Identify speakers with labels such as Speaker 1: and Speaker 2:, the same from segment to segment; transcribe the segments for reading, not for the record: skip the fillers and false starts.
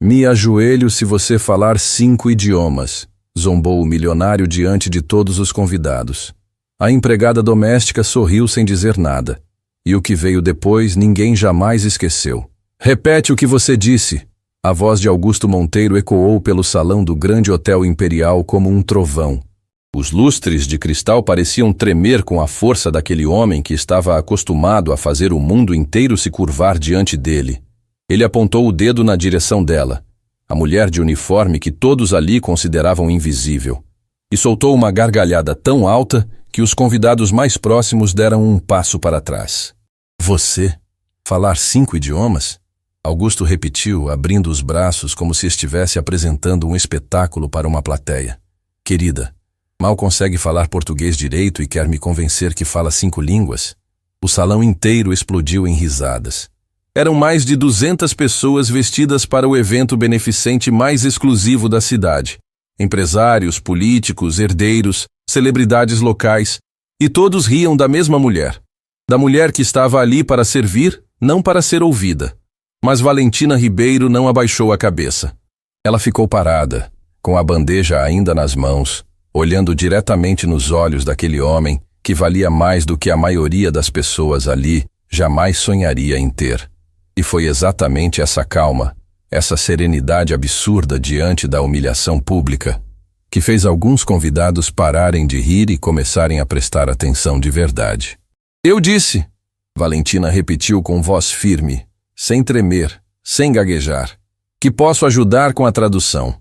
Speaker 1: Me ajoelho se você falar 5 idiomas, zombou o milionário diante de todos os convidados. A empregada doméstica sorriu sem dizer nada. E o que veio depois ninguém jamais esqueceu. Repete o que você disse. A voz de Augusto Monteiro ecoou pelo salão do grande hotel imperial como um trovão. Os lustres de cristal pareciam tremer com a força daquele homem que estava acostumado a fazer o mundo inteiro se curvar diante dele. Ele apontou o dedo na direção dela, a mulher de uniforme que todos ali consideravam invisível, e soltou uma gargalhada tão alta que os convidados mais próximos deram um passo para trás. Você? Falar 5 idiomas? Augusto repetiu, abrindo os braços como se estivesse apresentando um espetáculo para uma plateia. Querida, mal consegue falar português direito e quer me convencer que fala 5 línguas? O salão inteiro explodiu em risadas. Eram mais de 200 pessoas vestidas para o evento beneficente mais exclusivo da cidade. Empresários, políticos, herdeiros, celebridades locais, e todos riam da mesma mulher. Da mulher que estava ali para servir, não para ser ouvida. Mas Valentina Ribeiro não abaixou a cabeça. Ela ficou parada, com a bandeja ainda nas mãos, olhando diretamente nos olhos daquele homem que valia mais do que a maioria das pessoas ali jamais sonharia em ter. E foi exatamente essa calma, essa serenidade absurda diante da humilhação pública, que fez alguns convidados pararem de rir e começarem a prestar atenção de verdade. Eu disse, Valentina repetiu com voz firme, sem tremer, sem gaguejar, que posso ajudar com a tradução.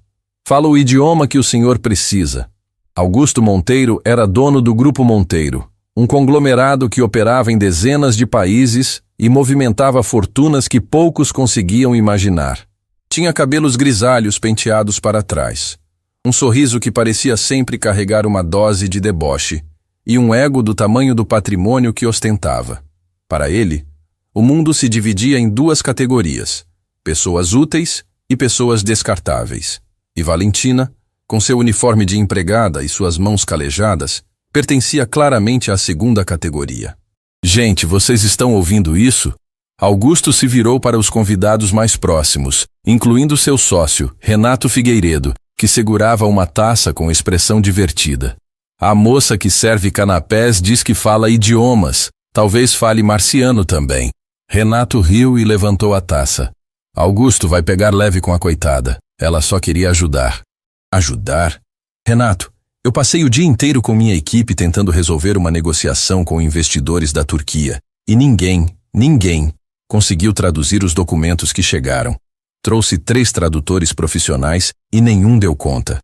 Speaker 1: Falo o idioma que o senhor precisa. Augusto Monteiro era dono do Grupo Monteiro, um conglomerado que operava em dezenas de países e movimentava fortunas que poucos conseguiam imaginar. Tinha cabelos grisalhos penteados para trás, um sorriso que parecia sempre carregar uma dose de deboche, e um ego do tamanho do patrimônio que ostentava. Para ele, o mundo se dividia em 2 categorias, pessoas úteis e pessoas descartáveis. E Valentina, com seu uniforme de empregada e suas mãos calejadas, pertencia claramente à 2ª categoria. Gente, vocês estão ouvindo isso? Augusto se virou para os convidados mais próximos, incluindo seu sócio, Renato Figueiredo, que segurava uma taça com expressão divertida. A moça que serve canapés diz que fala idiomas, talvez fale marciano também. Renato riu e levantou a taça. Augusto vai pegar leve com a coitada. Ela só queria ajudar. Ajudar? Renato, eu passei o dia inteiro com minha equipe tentando resolver uma negociação com investidores da Turquia. E ninguém conseguiu traduzir os documentos que chegaram. Trouxe 3 tradutores profissionais e nenhum deu conta.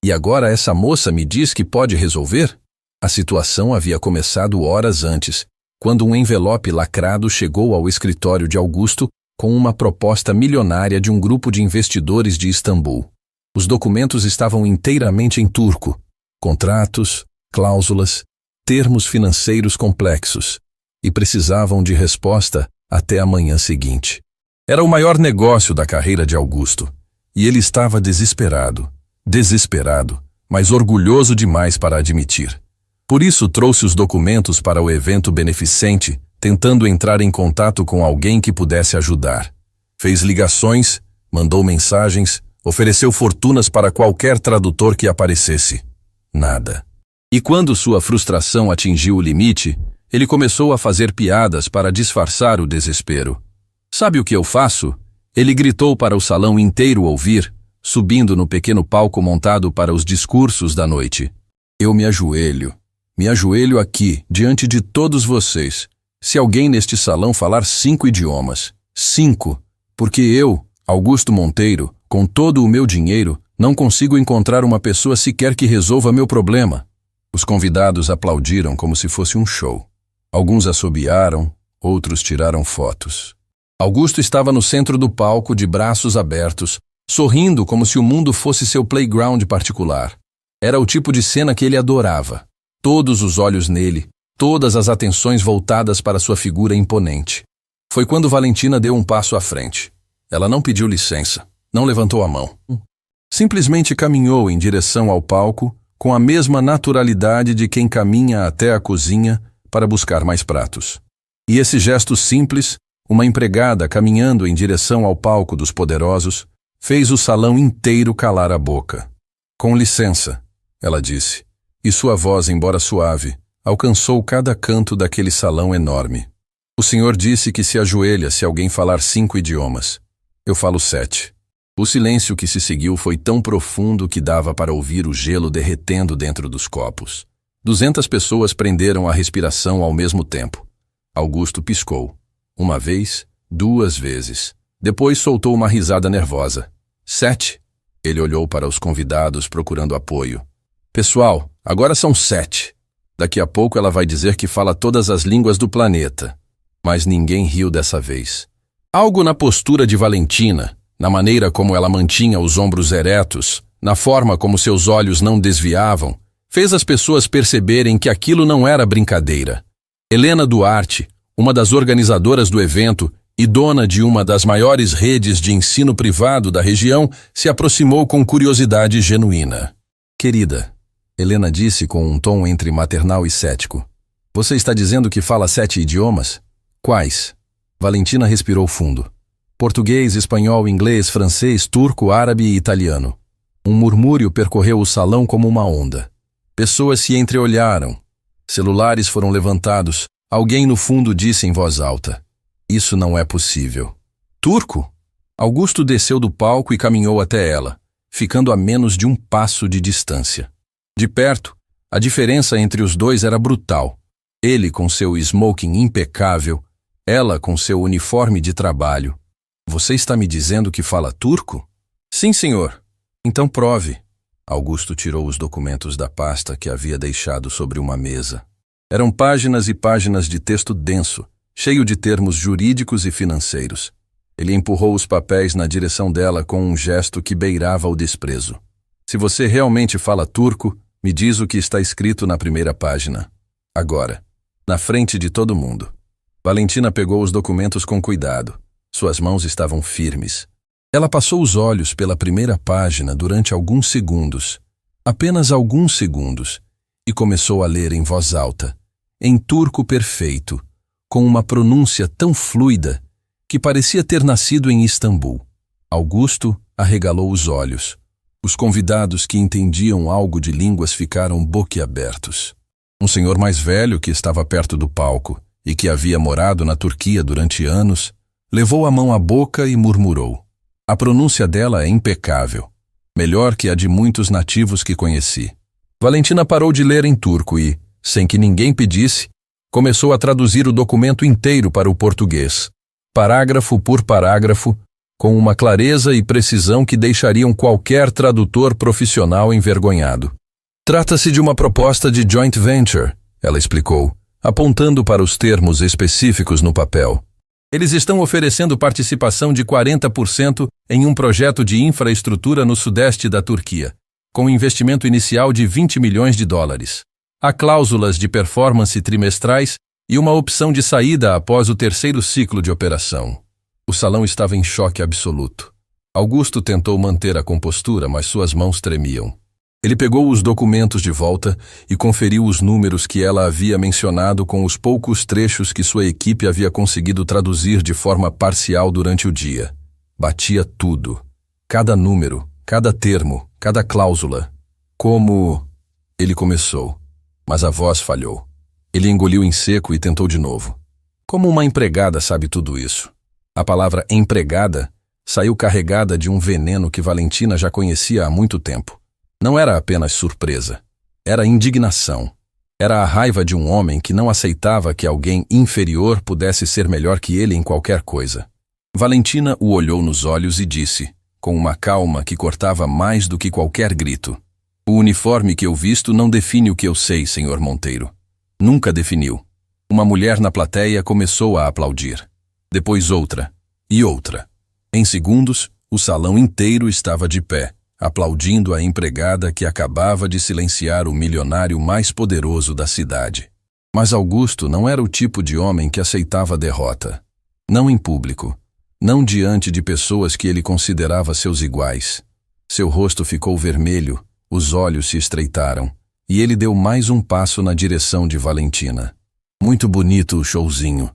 Speaker 1: E agora essa moça me diz que pode resolver? A situação havia começado horas antes, quando um envelope lacrado chegou ao escritório de Augusto com uma proposta milionária de um grupo de investidores de Istambul. Os documentos estavam inteiramente em turco. Contratos, cláusulas, termos financeiros complexos, e precisavam de resposta até a manhã seguinte. Era o maior negócio da carreira de Augusto, e ele estava desesperado, mas orgulhoso demais para admitir. Por isso trouxe os documentos para o evento beneficente, tentando entrar em contato com alguém que pudesse ajudar. Fez ligações, mandou mensagens, ofereceu fortunas para qualquer tradutor que aparecesse. Nada. E quando sua frustração atingiu o limite, ele começou a fazer piadas para disfarçar o desespero. Sabe o que eu faço? Ele gritou para o salão inteiro ouvir, subindo no pequeno palco montado para os discursos da noite. Eu me ajoelho aqui, diante de todos vocês, se alguém neste salão falar 5 idiomas. 5, porque eu, Augusto Monteiro, com todo o meu dinheiro, não consigo encontrar uma pessoa sequer que resolva meu problema. Os convidados aplaudiram como se fosse um show. Alguns assobiaram, outros tiraram fotos. Augusto estava no centro do palco, de braços abertos, sorrindo como se o mundo fosse seu playground particular. Era o tipo de cena que ele adorava. Todos os olhos nele, todas as atenções voltadas para sua figura imponente. Foi quando Valentina deu um passo à frente. Ela não pediu licença, não levantou a mão. Simplesmente caminhou em direção ao palco com a mesma naturalidade de quem caminha até a cozinha para buscar mais pratos. E esse gesto simples, uma empregada caminhando em direção ao palco dos poderosos, fez o salão inteiro calar a boca. Com licença, ela disse, e sua voz, embora suave, alcançou cada canto daquele salão enorme. O senhor disse que se ajoelha se alguém falar 5 idiomas. Eu falo 7. O silêncio que se seguiu foi tão profundo que dava para ouvir o gelo derretendo dentro dos copos. 200 pessoas prenderam a respiração ao mesmo tempo. Augusto piscou. 1 vez, 2 vezes. Depois soltou uma risada nervosa. 7. Ele olhou para os convidados procurando apoio. Pessoal, agora são 7. Daqui a pouco ela vai dizer que fala todas as línguas do planeta. Mas ninguém riu dessa vez. Algo na postura de Valentina, na maneira como ela mantinha os ombros eretos, na forma como seus olhos não desviavam, fez as pessoas perceberem que aquilo não era brincadeira. Helena Duarte, uma das organizadoras do evento e dona de uma das maiores redes de ensino privado da região, se aproximou com curiosidade genuína. Querida, Helena disse com um tom entre maternal e cético. Você está dizendo que fala 7 idiomas? Quais? Valentina respirou fundo. Português, espanhol, inglês, francês, turco, árabe e italiano. Um murmúrio percorreu o salão como uma onda. Pessoas se entreolharam. Celulares foram levantados. Alguém no fundo disse em voz alta. Isso não é possível. Turco? Augusto desceu do palco e caminhou até ela, ficando a menos de um passo de distância. De perto, a diferença entre os dois era brutal. Ele com seu smoking impecável, ela com seu uniforme de trabalho. Você está me dizendo que fala turco? Sim, senhor. Então prove. Augusto tirou os documentos da pasta que havia deixado sobre uma mesa. Eram páginas e páginas de texto denso, cheio de termos jurídicos e financeiros. Ele empurrou os papéis na direção dela com um gesto que beirava o desprezo. Se você realmente fala turco, me diz o que está escrito na primeira página. Agora, na frente de todo mundo. Valentina pegou os documentos com cuidado. Suas mãos estavam firmes. Ela passou os olhos pela primeira página durante alguns segundos, apenas alguns segundos, e começou a ler em voz alta, em turco perfeito, com uma pronúncia tão fluida que parecia ter nascido em Istambul. Augusto arregalou os olhos. Os convidados que entendiam algo de línguas ficaram boquiabertos. Um senhor mais velho que estava perto do palco e que havia morado na Turquia durante anos, levou a mão à boca e murmurou. A pronúncia dela é impecável, melhor que a de muitos nativos que conheci. Valentina parou de ler em turco e, sem que ninguém pedisse, começou a traduzir o documento inteiro para o português, parágrafo por parágrafo, com uma clareza e precisão que deixariam qualquer tradutor profissional envergonhado. Trata-se de uma proposta de joint venture, ela explicou, apontando para os termos específicos no papel. Eles estão oferecendo participação de 40% em um projeto de infraestrutura no sudeste da Turquia, com investimento inicial de $20 milhões. Há cláusulas de performance trimestrais e uma opção de saída após o 3º ciclo de operação. O salão estava em choque absoluto. Augusto tentou manter a compostura, mas suas mãos tremiam. Ele pegou os documentos de volta e conferiu os números que ela havia mencionado com os poucos trechos que sua equipe havia conseguido traduzir de forma parcial durante o dia. Batia tudo. Cada número, cada termo, cada cláusula. Como... Ele começou, mas a voz falhou. Ele engoliu em seco e tentou de novo. Como uma empregada sabe tudo isso? A palavra empregada saiu carregada de um veneno que Valentina já conhecia há muito tempo. Não era apenas surpresa. Era indignação. Era a raiva de um homem que não aceitava que alguém inferior pudesse ser melhor que ele em qualquer coisa. Valentina o olhou nos olhos e disse, com uma calma que cortava mais do que qualquer grito. O uniforme que eu visto não define o que eu sei, senhor Monteiro. Nunca definiu. Uma mulher na plateia começou a aplaudir. Depois outra. E outra. Em segundos, o salão inteiro estava de pé, aplaudindo a empregada que acabava de silenciar o milionário mais poderoso da cidade. Mas Augusto não era o tipo de homem que aceitava a derrota. Não em público. Não diante de pessoas que ele considerava seus iguais. Seu rosto ficou vermelho, os olhos se estreitaram, e ele deu mais um passo na direção de Valentina. Muito bonito o showzinho,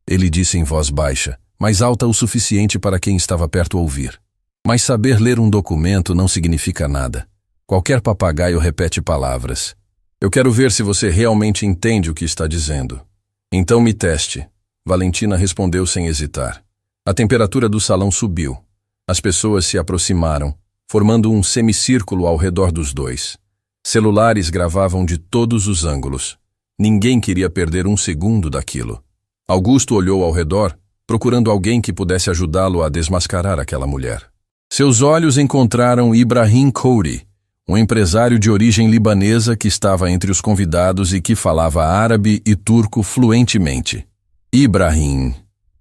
Speaker 1: ele disse em voz baixa, mas alta o suficiente para quem estava perto ouvir. Mas saber ler um documento não significa nada. Qualquer papagaio repete palavras. Eu quero ver se você realmente entende o que está dizendo. Então me teste. Valentina respondeu sem hesitar. A temperatura do salão subiu. As pessoas se aproximaram, formando um semicírculo ao redor dos dois. Celulares gravavam de todos os ângulos. Ninguém queria perder um segundo daquilo. Augusto olhou ao redor, procurando alguém que pudesse ajudá-lo a desmascarar aquela mulher. Seus olhos encontraram Ibrahim Khoury, um empresário de origem libanesa que estava entre os convidados e que falava árabe e turco fluentemente. Ibrahim,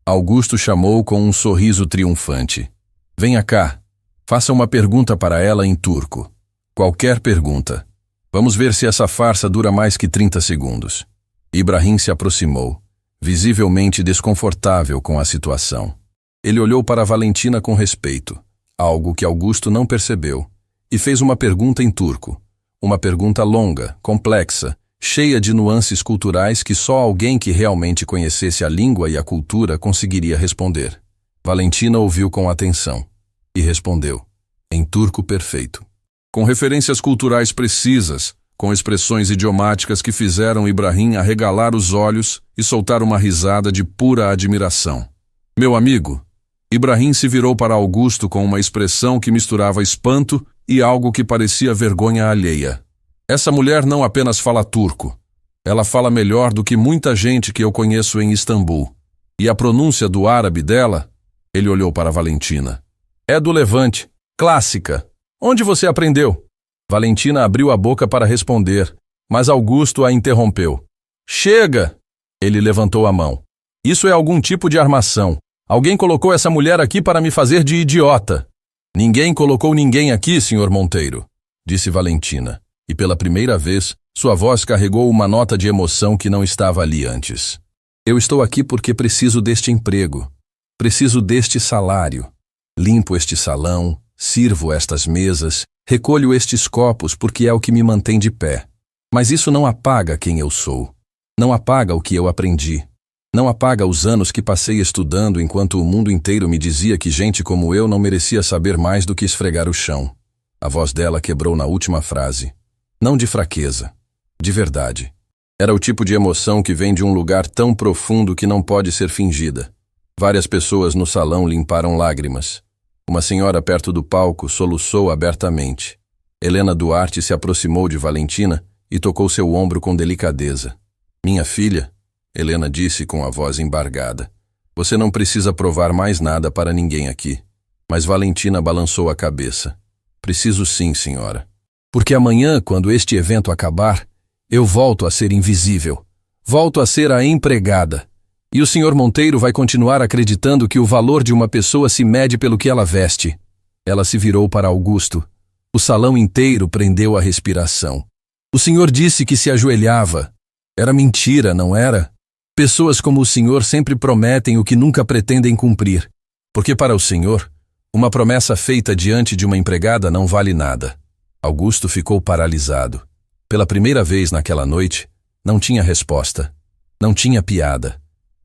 Speaker 1: Augusto chamou com um sorriso triunfante. Venha cá, faça uma pergunta para ela em turco. Qualquer pergunta. Vamos ver se essa farsa dura mais que 30 segundos. Ibrahim se aproximou, visivelmente desconfortável com a situação. Ele olhou para Valentina com respeito, algo que Augusto não percebeu, e fez uma pergunta em turco. Uma pergunta longa, complexa, cheia de nuances culturais que só alguém que realmente conhecesse a língua e a cultura conseguiria responder. Valentina ouviu com atenção e respondeu, em turco perfeito. Com referências culturais precisas, com expressões idiomáticas que fizeram Ibrahim arregalar os olhos e soltar uma risada de pura admiração. Meu amigo, Ibrahim se virou para Augusto com uma expressão que misturava espanto e algo que parecia vergonha alheia. Essa mulher não apenas fala turco. Ela fala melhor do que muita gente que eu conheço em Istambul. E a pronúncia do árabe dela, ele olhou para Valentina, é do Levante, clássica. Onde você aprendeu? Valentina abriu a boca para responder, mas Augusto a interrompeu. Chega! Ele levantou a mão. Isso é algum tipo de armação. Alguém colocou essa mulher aqui para me fazer de idiota. Ninguém colocou ninguém aqui, Sr. Monteiro, disse Valentina, e pela primeira vez, sua voz carregou uma nota de emoção que não estava ali antes. Eu estou aqui porque preciso deste emprego. Preciso deste salário. Limpo este salão, sirvo estas mesas, recolho estes copos porque é o que me mantém de pé. Mas isso não apaga quem eu sou. Não apaga o que eu aprendi. Não apaga os anos que passei estudando enquanto o mundo inteiro me dizia que gente como eu não merecia saber mais do que esfregar o chão. A voz dela quebrou na última frase. Não de fraqueza, de verdade. Era o tipo de emoção que vem de um lugar tão profundo que não pode ser fingida. Várias pessoas no salão limparam lágrimas. Uma senhora perto do palco soluçou abertamente. Helena Duarte se aproximou de Valentina e tocou seu ombro com delicadeza. Minha filha, Helena disse com a voz embargada, você não precisa provar mais nada para ninguém aqui. Mas Valentina balançou a cabeça. Preciso sim, senhora. Porque amanhã, quando este evento acabar, eu volto a ser invisível. Volto a ser a empregada. E o Sr. Monteiro vai continuar acreditando que o valor de uma pessoa se mede pelo que ela veste. Ela se virou para Augusto. O salão inteiro prendeu a respiração. O senhor disse que se ajoelhava. Era mentira, não era? Pessoas como o senhor sempre prometem o que nunca pretendem cumprir. Porque para o senhor, uma promessa feita diante de uma empregada não vale nada. Augusto ficou paralisado. Pela primeira vez naquela noite, não tinha resposta. Não tinha piada.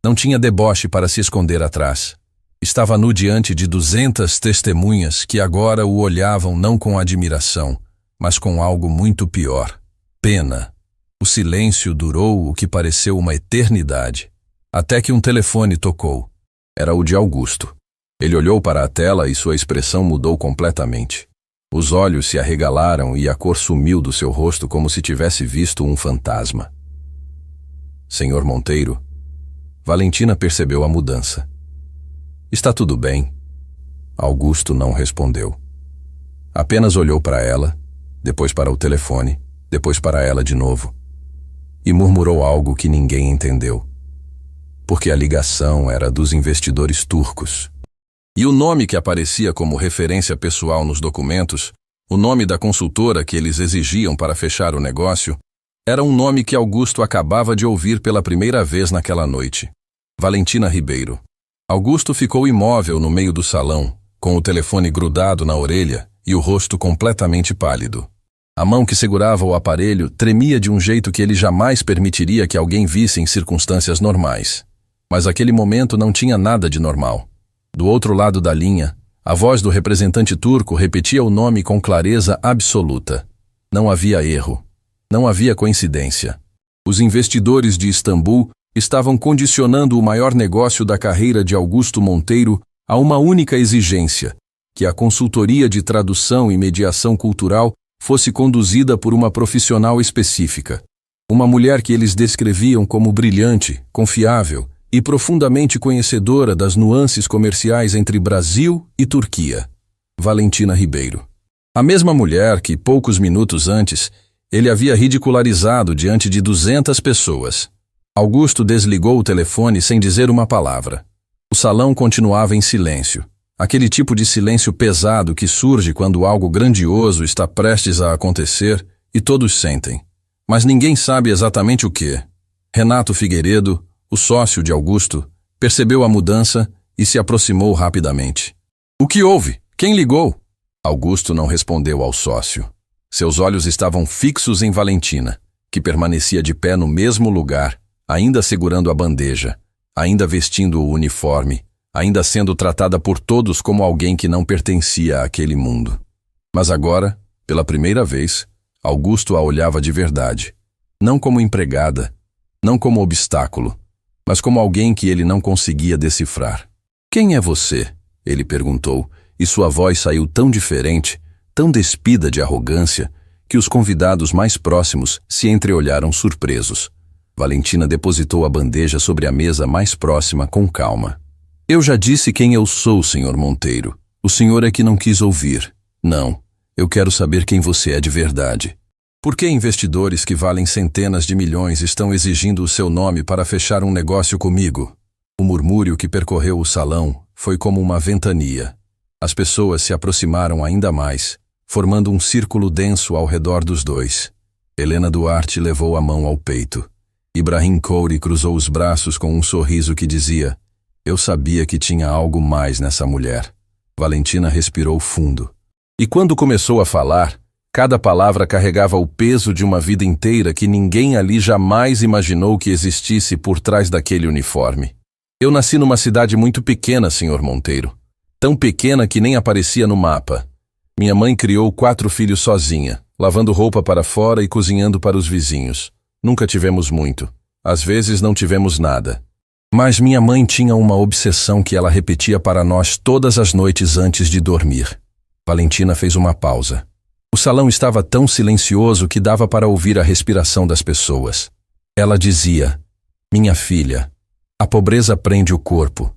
Speaker 1: Não tinha deboche para se esconder atrás. Estava nu diante de 200 testemunhas que agora o olhavam não com admiração, mas com algo muito pior. Pena. O silêncio durou o que pareceu uma eternidade, até que um telefone tocou. Era o de Augusto. Ele olhou para a tela e sua expressão mudou completamente. Os olhos se arregalaram e a cor sumiu do seu rosto como se tivesse visto um fantasma. Senhor Monteiro, Valentina percebeu a mudança. Está tudo bem? Augusto não respondeu. Apenas olhou para ela, depois para o telefone, depois para ela de novo. E murmurou algo que ninguém entendeu. Porque a ligação era dos investidores turcos. E o nome que aparecia como referência pessoal nos documentos, o nome da consultora que eles exigiam para fechar o negócio, era um nome que Augusto acabava de ouvir pela primeira vez naquela noite. Valentina Ribeiro. Augusto ficou imóvel no meio do salão, com o telefone grudado na orelha e o rosto completamente pálido. A mão que segurava o aparelho tremia de um jeito que ele jamais permitiria que alguém visse em circunstâncias normais. Mas aquele momento não tinha nada de normal. Do outro lado da linha, A voz do representante turco repetia o nome com clareza absoluta. Não havia erro. Não havia coincidência. Os investidores de Istambul estavam condicionando o maior negócio da carreira de Augusto Monteiro a uma única exigência: que a consultoria de tradução e mediação cultural fosse conduzida por uma profissional específica. Uma mulher que eles descreviam como brilhante, confiável e profundamente conhecedora das nuances comerciais entre Brasil e Turquia. Valentina Ribeiro. A mesma mulher que, poucos minutos antes, ele havia ridicularizado diante de 200 pessoas. Augusto desligou o telefone sem dizer uma palavra. O salão continuava em silêncio. Aquele tipo de silêncio pesado que surge quando algo grandioso está prestes a acontecer e todos sentem. Mas ninguém sabe exatamente o que. Renato Figueiredo, o sócio de Augusto, percebeu a mudança e se aproximou rapidamente. O que houve? Quem ligou? Augusto não respondeu ao sócio. Seus olhos estavam fixos em Valentina, que permanecia de pé no mesmo lugar, ainda segurando a bandeja, ainda vestindo o uniforme, ainda sendo tratada por todos como alguém que não pertencia àquele mundo. Mas agora, pela primeira vez, Augusto a olhava de verdade, não como empregada, não como obstáculo, mas como alguém que ele não conseguia decifrar. Quem é você? Ele perguntou, e sua voz saiu tão diferente, tão despida de arrogância, que os convidados mais próximos se entreolharam surpresos. Valentina depositou a bandeja sobre a mesa mais próxima com calma. Eu já disse quem eu sou, Sr. Monteiro. O senhor é que não quis ouvir. Não, eu quero saber quem você é de verdade. Por que investidores que valem centenas de milhões estão exigindo o seu nome para fechar um negócio comigo? O murmúrio que percorreu o salão foi como uma ventania. As pessoas se aproximaram ainda mais, formando um círculo denso ao redor dos dois. Helena Duarte levou a mão ao peito. Ibrahim Kouri cruzou os braços com um sorriso que dizia: eu sabia que tinha algo mais nessa mulher. Valentina respirou fundo. E quando começou a falar, cada palavra carregava o peso de uma vida inteira que ninguém ali jamais imaginou que existisse por trás daquele uniforme. Eu nasci numa cidade muito pequena, Sr. Monteiro. Tão pequena que nem aparecia no mapa. Minha mãe criou 4 filhos sozinha, lavando roupa para fora e cozinhando para os vizinhos. Nunca tivemos muito. Às vezes não tivemos nada. Mas minha mãe tinha uma obsessão que ela repetia para nós todas as noites antes de dormir. Valentina fez uma pausa. O salão estava tão silencioso que dava para ouvir a respiração das pessoas. Ela dizia: minha filha, a pobreza prende o corpo,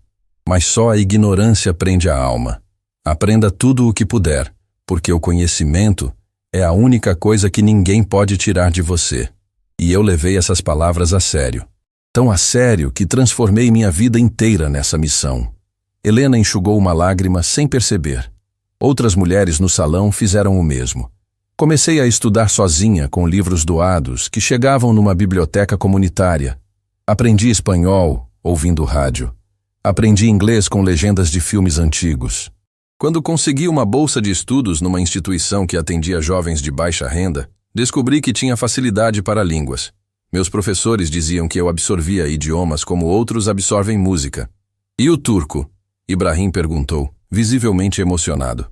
Speaker 1: mas só a ignorância prende a alma. Aprenda tudo o que puder, porque o conhecimento é a única coisa que ninguém pode tirar de você. E eu levei essas palavras a sério. Tão a sério que transformei minha vida inteira nessa missão. Helena enxugou uma lágrima sem perceber. Outras mulheres no salão fizeram o mesmo. Comecei a estudar sozinha com livros doados que chegavam numa biblioteca comunitária. Aprendi espanhol ouvindo rádio. Aprendi inglês com legendas de filmes antigos. Quando consegui uma bolsa de estudos numa instituição que atendia jovens de baixa renda, descobri que tinha facilidade para línguas. Meus professores diziam que eu absorvia idiomas como outros absorvem música. E o turco? Ibrahim perguntou, visivelmente emocionado.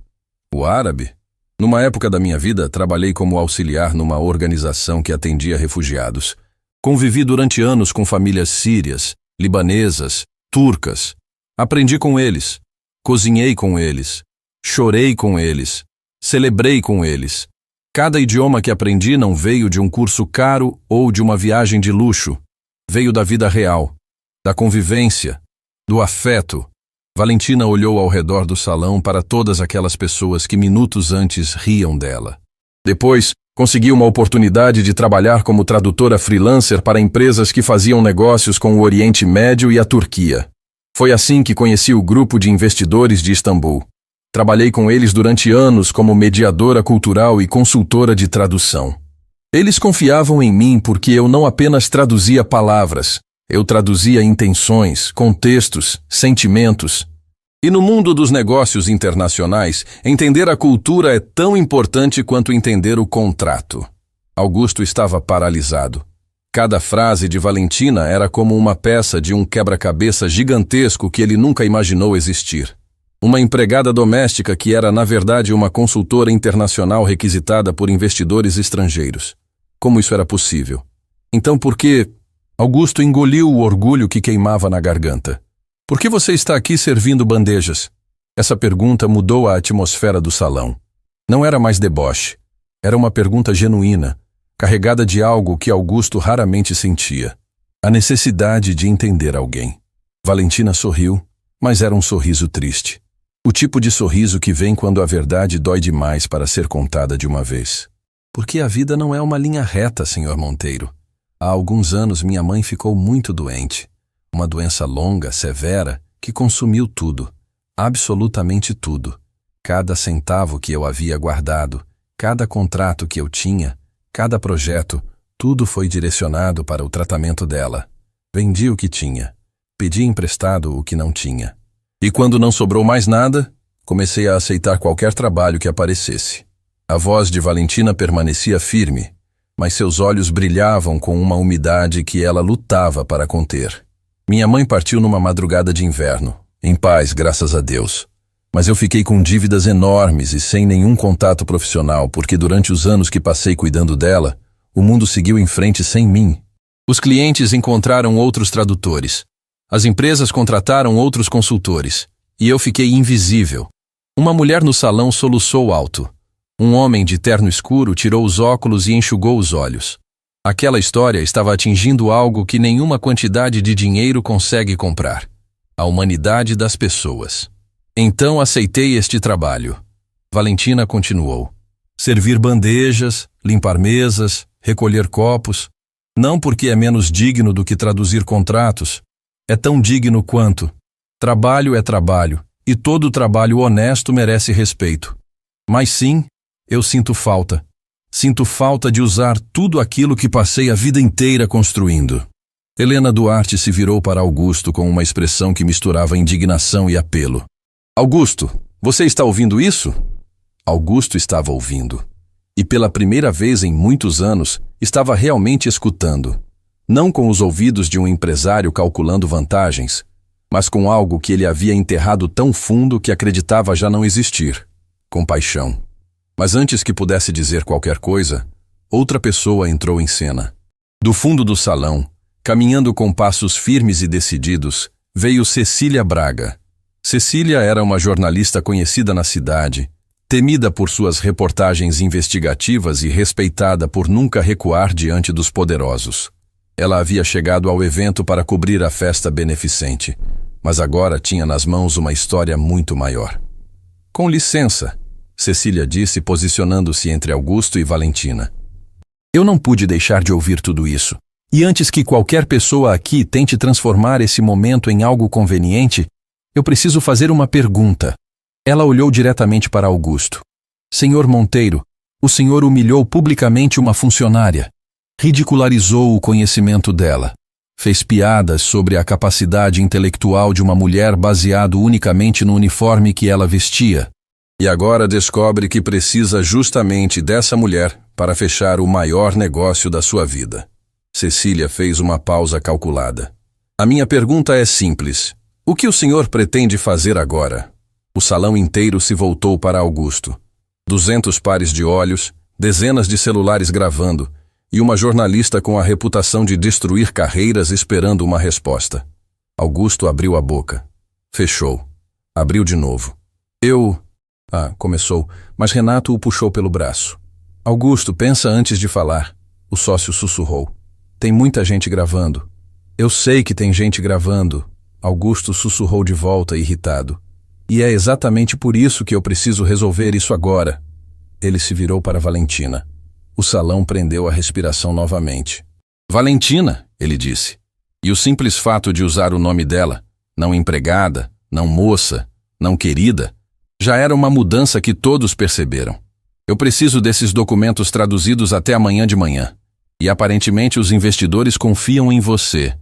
Speaker 1: O árabe? Numa época da minha vida, trabalhei como auxiliar numa organização que atendia refugiados. Convivi durante anos com famílias sírias, libanesas, turcas. Aprendi com eles. Cozinhei com eles. Chorei com eles. Celebrei com eles. Cada idioma que aprendi não veio de um curso caro ou de uma viagem de luxo. Veio da vida real, da convivência, do afeto. Valentina olhou ao redor do salão para todas aquelas pessoas que minutos antes riam dela. Depois, consegui uma oportunidade de trabalhar como tradutora freelancer para empresas que faziam negócios com o Oriente Médio e a Turquia. Foi assim que conheci o grupo de investidores de Istambul. Trabalhei com eles durante anos como mediadora cultural e consultora de tradução. Eles confiavam em mim porque eu não apenas traduzia palavras, eu traduzia intenções, contextos, sentimentos. E no mundo dos negócios internacionais, entender a cultura é tão importante quanto entender o contrato. Augusto estava paralisado. Cada frase de Valentina era como uma peça de um quebra-cabeça gigantesco que ele nunca imaginou existir. Uma empregada doméstica que era, na verdade, uma consultora internacional requisitada por investidores estrangeiros. Como isso era possível? Então por que... Augusto engoliu o orgulho que queimava na garganta. Por que você está aqui servindo bandejas? Essa pergunta mudou a atmosfera do salão. Não era mais deboche. Era uma pergunta genuína, carregada de algo que Augusto raramente sentia. A necessidade de entender alguém. Valentina sorriu, mas era um sorriso triste. O tipo de sorriso que vem quando a verdade dói demais para ser contada de uma vez. Porque a vida não é uma linha reta, Sr. Monteiro. Há alguns anos minha mãe ficou muito doente. Uma doença longa, severa, que consumiu tudo. Absolutamente tudo. Cada centavo que eu havia guardado, cada contrato que eu tinha, cada projeto, tudo foi direcionado para o tratamento dela. Vendi o que tinha. Pedi emprestado o que não tinha. E quando não sobrou mais nada, comecei a aceitar qualquer trabalho que aparecesse. A voz de Valentina permanecia firme, mas seus olhos brilhavam com uma umidade que ela lutava para conter. Minha mãe partiu numa madrugada de inverno, em paz, graças a Deus. Mas eu fiquei com dívidas enormes e sem nenhum contato profissional, porque durante os anos que passei cuidando dela, o mundo seguiu em frente sem mim. Os clientes encontraram outros tradutores. As empresas contrataram outros consultores, e eu fiquei invisível. Uma mulher no salão soluçou alto. Um homem de terno escuro tirou os óculos e enxugou os olhos. Aquela história estava atingindo algo que nenhuma quantidade de dinheiro consegue comprar: a humanidade das pessoas. Então aceitei este trabalho. Valentina continuou. Servir bandejas, limpar mesas, recolher copos. Não porque é menos digno do que traduzir contratos. É tão digno quanto. Trabalho é trabalho, e todo trabalho honesto merece respeito. Mas sim, eu sinto falta. Sinto falta de usar tudo aquilo que passei a vida inteira construindo. Helena Duarte se virou para Augusto com uma expressão que misturava indignação e apelo. Augusto, você está ouvindo isso? Augusto estava ouvindo. E pela primeira vez em muitos anos, estava realmente escutando. Não com os ouvidos de um empresário calculando vantagens, mas com algo que ele havia enterrado tão fundo que acreditava já não existir: compaixão. Mas antes que pudesse dizer qualquer coisa, outra pessoa entrou em cena. Do fundo do salão, caminhando com passos firmes e decididos, veio Cecília Braga. Cecília era uma jornalista conhecida na cidade, temida por suas reportagens investigativas e respeitada por nunca recuar diante dos poderosos. Ela havia chegado ao evento para cobrir a festa beneficente, mas agora tinha nas mãos uma história muito maior. Com licença, Cecília disse, posicionando-se entre Augusto e Valentina. Eu não pude deixar de ouvir tudo isso. E antes que qualquer pessoa aqui tente transformar esse momento em algo conveniente, eu preciso fazer uma pergunta. Ela olhou diretamente para Augusto. Senhor Monteiro, o senhor humilhou publicamente uma funcionária. Ridicularizou o conhecimento dela. Fez piadas sobre a capacidade intelectual de uma mulher baseado unicamente no uniforme que ela vestia. E agora descobre que precisa justamente dessa mulher para fechar o maior negócio da sua vida. Cecília fez uma pausa calculada. A minha pergunta é simples. O que o senhor pretende fazer agora? O salão inteiro se voltou para Augusto. 200 pares de olhos, dezenas de celulares gravando, e uma jornalista com a reputação de destruir carreiras esperando uma resposta. Augusto abriu a boca. Fechou. Abriu de novo. Começou, mas Renato o puxou pelo braço. Augusto, pensa antes de falar. O sócio sussurrou. Tem muita gente gravando. Eu sei que tem gente gravando. Augusto sussurrou de volta, irritado. E é exatamente por isso que eu preciso resolver isso agora. Ele se virou para Valentina. O salão prendeu a respiração novamente. Valentina, ele disse. E o simples fato de usar o nome dela, não empregada, não moça, não querida, já era uma mudança que todos perceberam. Eu preciso desses documentos traduzidos até amanhã de manhã. E aparentemente os investidores confiam em você.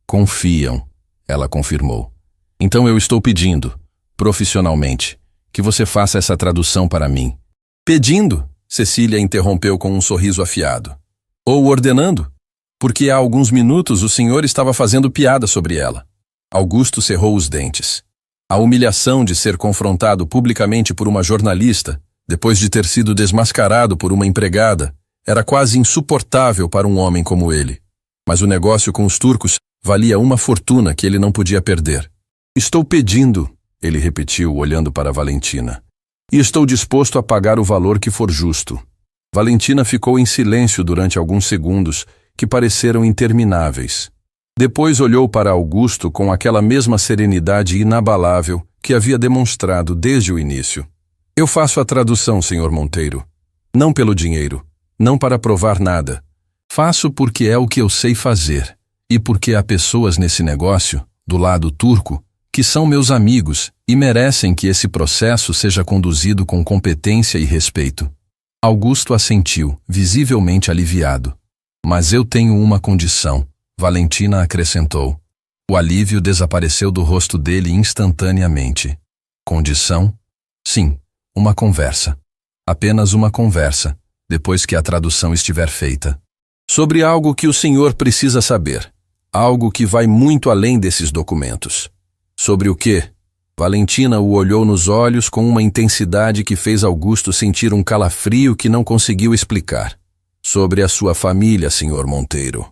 Speaker 1: Confiam, ela confirmou. Então eu estou pedindo, profissionalmente, que você faça essa tradução para mim. Pedindo? Cecília interrompeu com um sorriso afiado. Ou ordenando? Porque há alguns minutos o senhor estava fazendo piada sobre ela. Augusto cerrou os dentes. A humilhação de ser confrontado publicamente por uma jornalista, depois de ter sido desmascarado por uma empregada, era quase insuportável para um homem como ele. Mas o negócio com os turcos valia uma fortuna que ele não podia perder. Estou pedindo, ele repetiu, olhando para Valentina, e estou disposto a pagar o valor que for justo. Valentina ficou em silêncio durante alguns segundos, que pareceram intermináveis. Depois olhou para Augusto com aquela mesma serenidade inabalável que havia demonstrado desde o início. Eu faço a tradução, Sr. Monteiro. Não pelo dinheiro, não para provar nada. Faço porque é o que eu sei fazer, e porque há pessoas nesse negócio, do lado turco, que são meus amigos e merecem que esse processo seja conduzido com competência e respeito. Augusto assentiu, visivelmente aliviado. Mas eu tenho uma condição, Valentina acrescentou. O alívio desapareceu do rosto dele instantaneamente. Condição? Sim, uma conversa. Apenas uma conversa, depois que a tradução estiver feita. Sobre algo que o senhor precisa saber. Algo que vai muito além desses documentos. Sobre o quê? Valentina o olhou nos olhos com uma intensidade que fez Augusto sentir um calafrio que não conseguiu explicar. Sobre a sua família, Sr. Monteiro.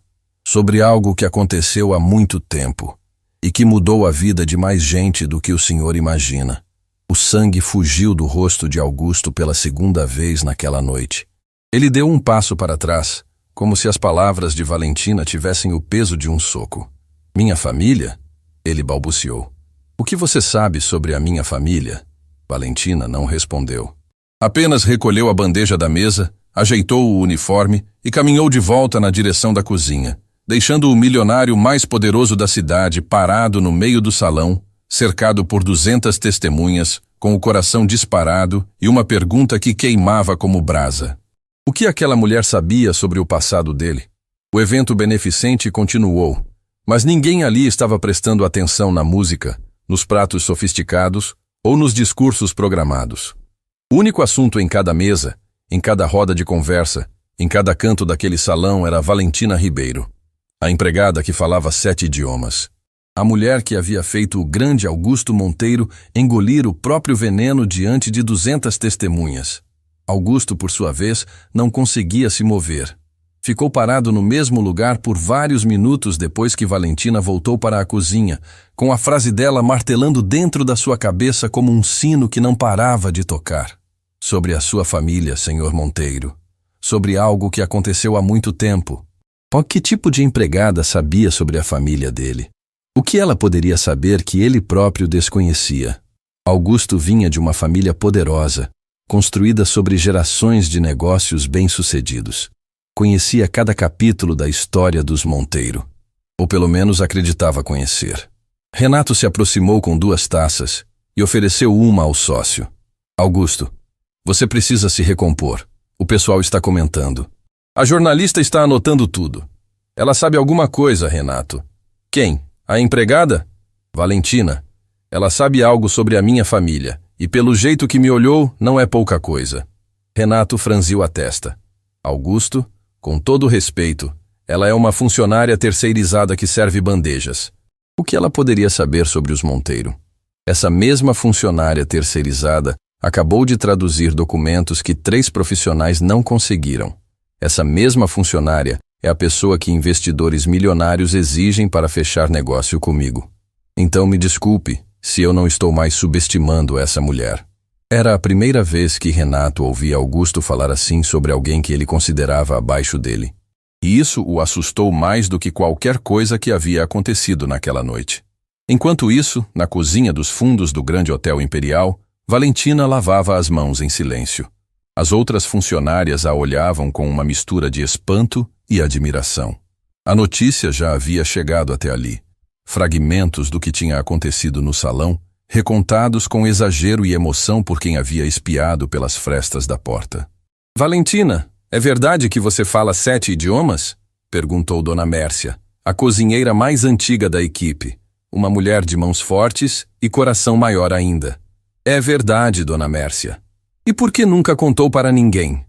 Speaker 1: Sobre algo que aconteceu há muito tempo e que mudou a vida de mais gente do que o senhor imagina. O sangue fugiu do rosto de Augusto pela segunda vez naquela noite. Ele deu um passo para trás, como se as palavras de Valentina tivessem o peso de um soco. Minha família? Ele balbuciou. O que você sabe sobre a minha família? Valentina não respondeu. Apenas recolheu a bandeja da mesa, ajeitou o uniforme e caminhou de volta na direção da cozinha, deixando o milionário mais poderoso da cidade parado no meio do salão, cercado por 200 testemunhas, com o coração disparado e uma pergunta que queimava como brasa. O que aquela mulher sabia sobre o passado dele? O evento beneficente continuou, mas ninguém ali estava prestando atenção na música, nos pratos sofisticados ou nos discursos programados. O único assunto em cada mesa, em cada roda de conversa, em cada canto daquele salão era Valentina Ribeiro, a empregada que falava 7 idiomas. A mulher que havia feito o grande Augusto Monteiro engolir o próprio veneno diante de 200 testemunhas. Augusto, por sua vez, não conseguia se mover. Ficou parado no mesmo lugar por vários minutos depois que Valentina voltou para a cozinha, com a frase dela martelando dentro da sua cabeça como um sino que não parava de tocar. Sobre a sua família, Sr. Monteiro. Sobre algo que aconteceu há muito tempo. Que tipo de empregada sabia sobre a família dele? O que ela poderia saber que ele próprio desconhecia? Augusto vinha de uma família poderosa, construída sobre gerações de negócios bem-sucedidos. Conhecia cada capítulo da história dos Monteiro, ou pelo menos acreditava conhecer. Renato se aproximou com 2 taças e ofereceu uma ao sócio. Augusto, você precisa se recompor. O pessoal está comentando. A jornalista está anotando tudo. Ela sabe alguma coisa, Renato. Quem? A empregada? Valentina. Ela sabe algo sobre a minha família, e pelo jeito que me olhou, não é pouca coisa. Renato franziu a testa. Augusto, com todo respeito, ela é uma funcionária terceirizada que serve bandejas. O que ela poderia saber sobre os Monteiro? Essa mesma funcionária terceirizada acabou de traduzir documentos que 3 profissionais não conseguiram. Essa mesma funcionária é a pessoa que investidores milionários exigem para fechar negócio comigo. Então me desculpe se eu não estou mais subestimando essa mulher. Era a primeira vez que Renato ouvia Augusto falar assim sobre alguém que ele considerava abaixo dele. E isso o assustou mais do que qualquer coisa que havia acontecido naquela noite. Enquanto isso, na cozinha dos fundos do grande hotel imperial, Valentina lavava as mãos em silêncio. As outras funcionárias a olhavam com uma mistura de espanto e admiração. A notícia já havia chegado até ali. Fragmentos do que tinha acontecido no salão, recontados com exagero e emoção por quem havia espiado pelas frestas da porta. Valentina, é verdade que você fala 7 idiomas? Perguntou Dona Mércia, a cozinheira mais antiga da equipe, uma mulher de mãos fortes e coração maior ainda. É verdade, Dona Mércia. E por que nunca contou para ninguém?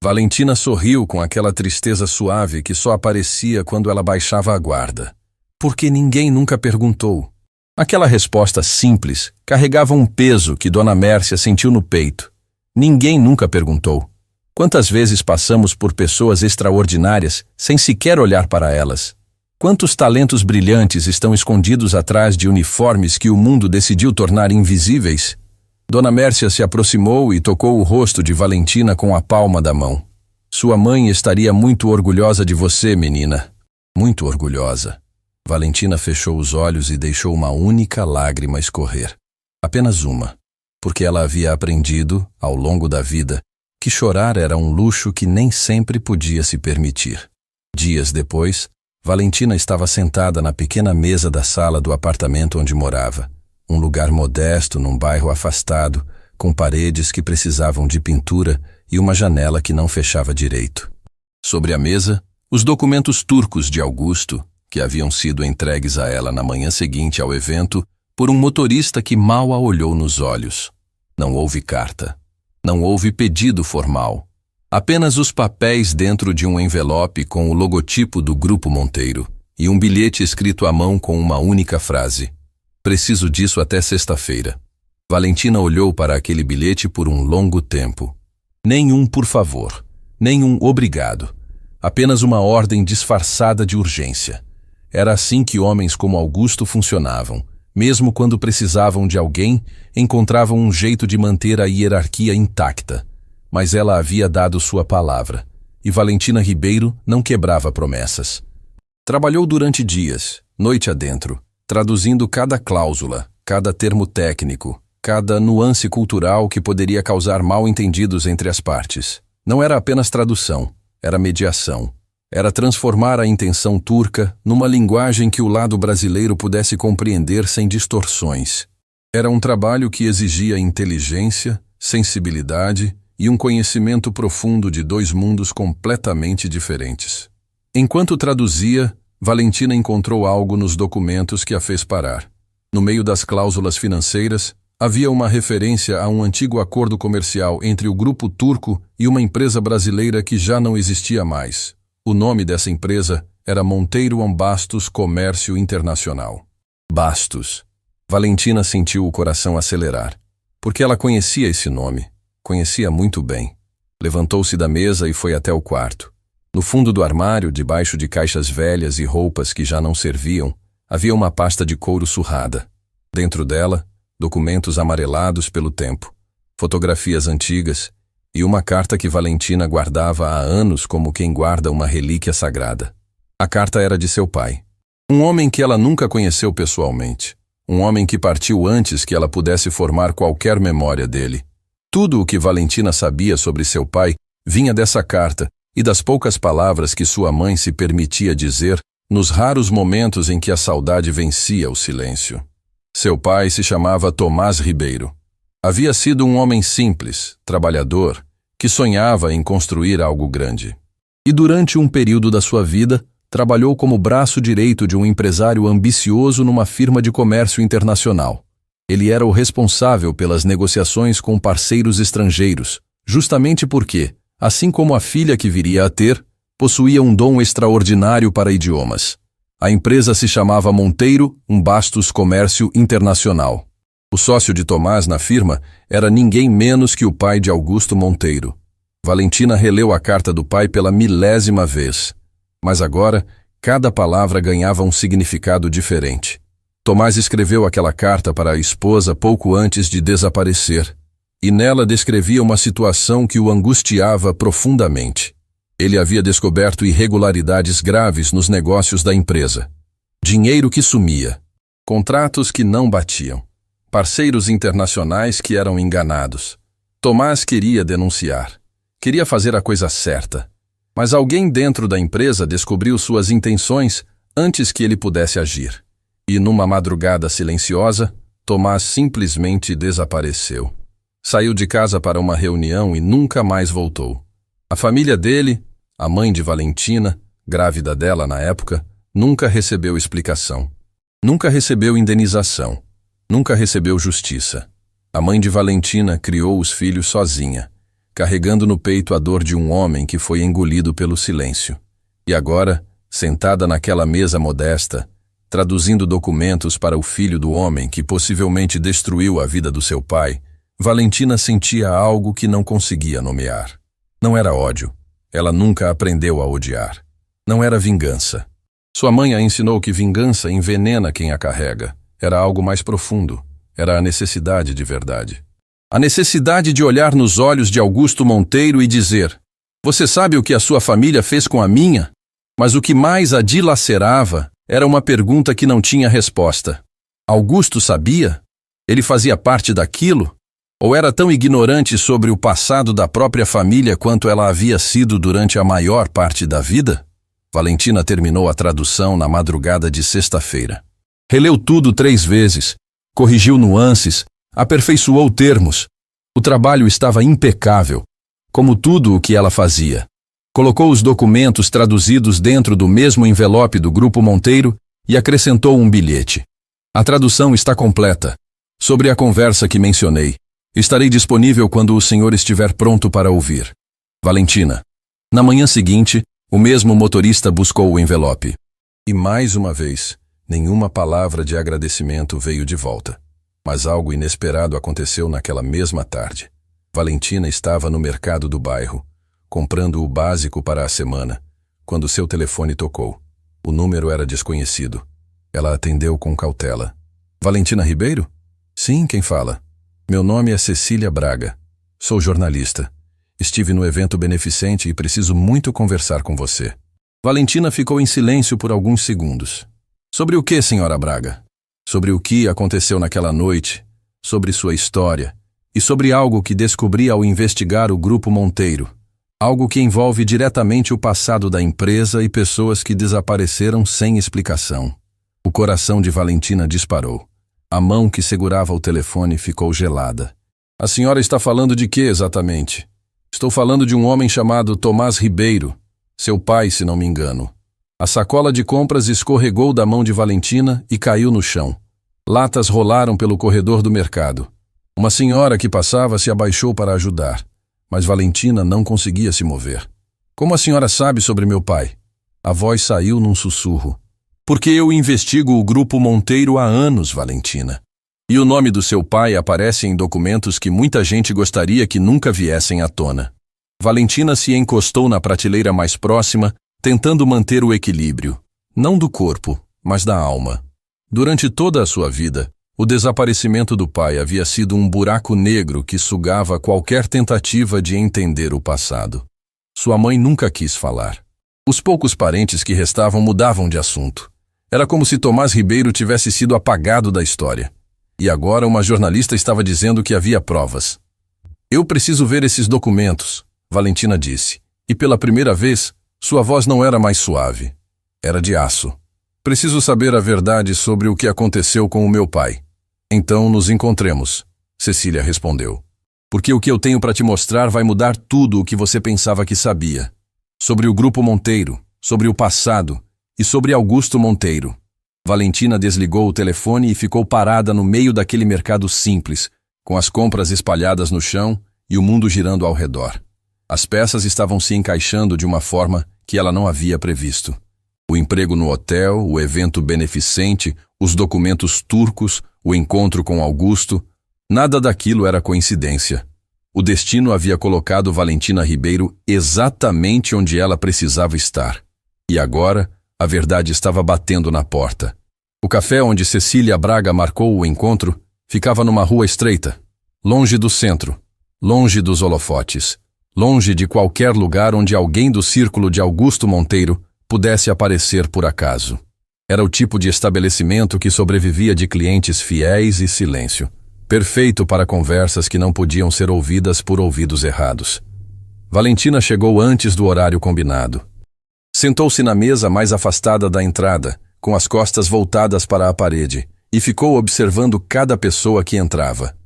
Speaker 1: Valentina sorriu com aquela tristeza suave que só aparecia quando ela baixava a guarda. Porque ninguém nunca perguntou. Aquela resposta simples carregava um peso que Dona Mércia sentiu no peito. Ninguém nunca perguntou. Quantas vezes passamos por pessoas extraordinárias sem sequer olhar para elas? Quantos talentos brilhantes estão escondidos atrás de uniformes que o mundo decidiu tornar invisíveis? Dona Mércia se aproximou e tocou o rosto de Valentina com a palma da mão. Sua mãe estaria muito orgulhosa de você, menina. Muito orgulhosa. Valentina fechou os olhos e deixou uma única lágrima escorrer. Apenas uma, porque ela havia aprendido, ao longo da vida, que chorar era um luxo que nem sempre podia se permitir. Dias depois, Valentina estava sentada na pequena mesa da sala do apartamento onde morava. Um lugar modesto num bairro afastado, com paredes que precisavam de pintura e uma janela que não fechava direito. Sobre a mesa, os documentos turcos de Augusto, que haviam sido entregues a ela na manhã seguinte ao evento por um motorista que mal a olhou nos olhos. Não houve carta. Não houve pedido formal. Apenas os papéis dentro de um envelope com o logotipo do Grupo Monteiro e um bilhete escrito à mão com uma única frase: "Preciso disso até sexta-feira." Valentina olhou para aquele bilhete por um longo tempo. Nenhum por favor, nenhum obrigado. Apenas uma ordem disfarçada de urgência. Era assim que homens como Augusto funcionavam. Mesmo quando precisavam de alguém, encontravam um jeito de manter a hierarquia intacta. Mas ela havia dado sua palavra, e Valentina Ribeiro não quebrava promessas. Trabalhou durante dias, noite adentro, traduzindo cada cláusula, cada termo técnico, cada nuance cultural que poderia causar mal-entendidos entre as partes. Não era apenas tradução, era mediação. Era transformar a intenção turca numa linguagem que o lado brasileiro pudesse compreender sem distorções. Era um trabalho que exigia inteligência, sensibilidade e um conhecimento profundo de dois mundos completamente diferentes. Enquanto traduzia, Valentina encontrou algo nos documentos que a fez parar. No meio das cláusulas financeiras, havia uma referência a um antigo acordo comercial entre o grupo turco e uma empresa brasileira que já não existia mais. O nome dessa empresa era Monteiro & Bastos Comércio Internacional. Bastos. Valentina sentiu o coração acelerar, porque ela conhecia esse nome, conhecia muito bem. Levantou-se da mesa e foi até o quarto. No fundo do armário, debaixo de caixas velhas e roupas que já não serviam, havia uma pasta de couro surrada. Dentro dela, documentos amarelados pelo tempo, fotografias antigas e uma carta que Valentina guardava há anos como quem guarda uma relíquia sagrada. A carta era de seu pai. Um homem que ela nunca conheceu pessoalmente. Um homem que partiu antes que ela pudesse formar qualquer memória dele. Tudo o que Valentina sabia sobre seu pai vinha dessa carta e das poucas palavras que sua mãe se permitia dizer nos raros momentos em que a saudade vencia o silêncio. Seu pai se chamava Tomás Ribeiro. Havia sido um homem simples, trabalhador, que sonhava em construir algo grande. E durante um período da sua vida, trabalhou como braço direito de um empresário ambicioso numa firma de comércio internacional. Ele era o responsável pelas negociações com parceiros estrangeiros, justamente porque, assim como a filha que viria a ter, possuía um dom extraordinário para idiomas. A empresa se chamava Monteiro & Bastos Comércio Internacional. O sócio de Tomás na firma era ninguém menos que o pai de Augusto Monteiro. Valentina releu a carta do pai pela 1000ª vez. Mas agora, cada palavra ganhava um significado diferente. Tomás escreveu aquela carta para a esposa pouco antes de desaparecer, e nela descrevia uma situação que o angustiava profundamente. Ele havia descoberto irregularidades graves nos negócios da empresa. Dinheiro que sumia, contratos que não batiam, parceiros internacionais que eram enganados. Tomás queria denunciar, queria fazer a coisa certa, mas alguém dentro da empresa descobriu suas intenções antes que ele pudesse agir. E numa madrugada silenciosa, Tomás simplesmente desapareceu. Saiu de casa para uma reunião e nunca mais voltou. A família dele, a mãe de Valentina, grávida dela na época, nunca recebeu explicação. Nunca recebeu indenização. Nunca recebeu justiça. A mãe de Valentina criou os filhos sozinha, carregando no peito a dor de um homem que foi engolido pelo silêncio. E agora, sentada naquela mesa modesta, traduzindo documentos para o filho do homem que possivelmente destruiu a vida do seu pai, Valentina sentia algo que não conseguia nomear. Não era ódio. Ela nunca aprendeu a odiar. Não era vingança. Sua mãe a ensinou que vingança envenena quem a carrega. Era algo mais profundo. Era a necessidade de verdade. A necessidade de olhar nos olhos de Augusto Monteiro e dizer: "Você sabe o que a sua família fez com a minha?" Mas o que mais a dilacerava era uma pergunta que não tinha resposta. Augusto sabia? Ele fazia parte daquilo? Ou era tão ignorante sobre o passado da própria família quanto ela havia sido durante a maior parte da vida? Valentina terminou a tradução na madrugada de sexta-feira. Releu tudo 3 vezes, corrigiu nuances, aperfeiçoou termos. O trabalho estava impecável, como tudo o que ela fazia. Colocou os documentos traduzidos dentro do mesmo envelope do Grupo Monteiro e acrescentou um bilhete. A tradução está completa. Sobre a conversa que mencionei, estarei disponível quando o senhor estiver pronto para ouvir. Valentina. Na manhã seguinte, o mesmo motorista buscou o envelope. E mais uma vez, nenhuma palavra de agradecimento veio de volta. Mas algo inesperado aconteceu naquela mesma tarde. Valentina estava no mercado do bairro, comprando o básico para a semana, quando seu telefone tocou. O número era desconhecido. Ela atendeu com cautela. Valentina Ribeiro? Sim, quem fala? Meu nome é Cecília Braga. Sou jornalista. Estive no evento beneficente e preciso muito conversar com você. Valentina ficou em silêncio por alguns segundos. Sobre o que, senhora Braga? Sobre o que aconteceu naquela noite, sobre sua história e sobre algo que descobri ao investigar o Grupo Monteiro. Algo que envolve diretamente o passado da empresa e pessoas que desapareceram sem explicação. O coração de Valentina disparou. A mão que segurava o telefone ficou gelada. A senhora está falando de quê exatamente? Estou falando de um homem chamado Tomás Ribeiro, seu pai, se não me engano. A sacola de compras escorregou da mão de Valentina e caiu no chão. Latas rolaram pelo corredor do mercado. Uma senhora que passava se abaixou para ajudar. Mas Valentina não conseguia se mover. Como a senhora sabe sobre meu pai? A voz saiu num sussurro. Porque eu investigo o Grupo Monteiro há anos, Valentina. E o nome do seu pai aparece em documentos que muita gente gostaria que nunca viessem à tona. Valentina se encostou na prateleira mais próxima, tentando manter o equilíbrio. Não do corpo, mas da alma. Durante toda a sua vida, o desaparecimento do pai havia sido um buraco negro que sugava qualquer tentativa de entender o passado. Sua mãe nunca quis falar. Os poucos parentes que restavam mudavam de assunto. Era como se Tomás Ribeiro tivesse sido apagado da história. E agora uma jornalista estava dizendo que havia provas. Eu preciso ver esses documentos, Valentina disse. E pela primeira vez, sua voz não era mais suave. Era de aço. Preciso saber a verdade sobre o que aconteceu com o meu pai. Então nos encontremos, Cecília respondeu. Porque o que eu tenho para te mostrar vai mudar tudo o que você pensava que sabia. Sobre o Grupo Monteiro, sobre o passado e sobre Augusto Monteiro. Valentina desligou o telefone e ficou parada no meio daquele mercado simples, com as compras espalhadas no chão e o mundo girando ao redor. As peças estavam se encaixando de uma forma que ela não havia previsto. O emprego no hotel, o evento beneficente, os documentos turcos, o encontro com Augusto, nada daquilo era coincidência. O destino havia colocado Valentina Ribeiro exatamente onde ela precisava estar. E agora, a verdade estava batendo na porta. O café onde Cecília Braga marcou o encontro ficava numa rua estreita, longe do centro, longe dos holofotes, longe de qualquer lugar onde alguém do círculo de Augusto Monteiro pudesse aparecer por acaso. Era o tipo de estabelecimento que sobrevivia de clientes fiéis e silêncio, perfeito para conversas que não podiam ser ouvidas por ouvidos errados. Valentina chegou antes do horário combinado. Sentou-se na mesa mais afastada da entrada, com as costas voltadas para a parede, e ficou observando cada pessoa que entrava.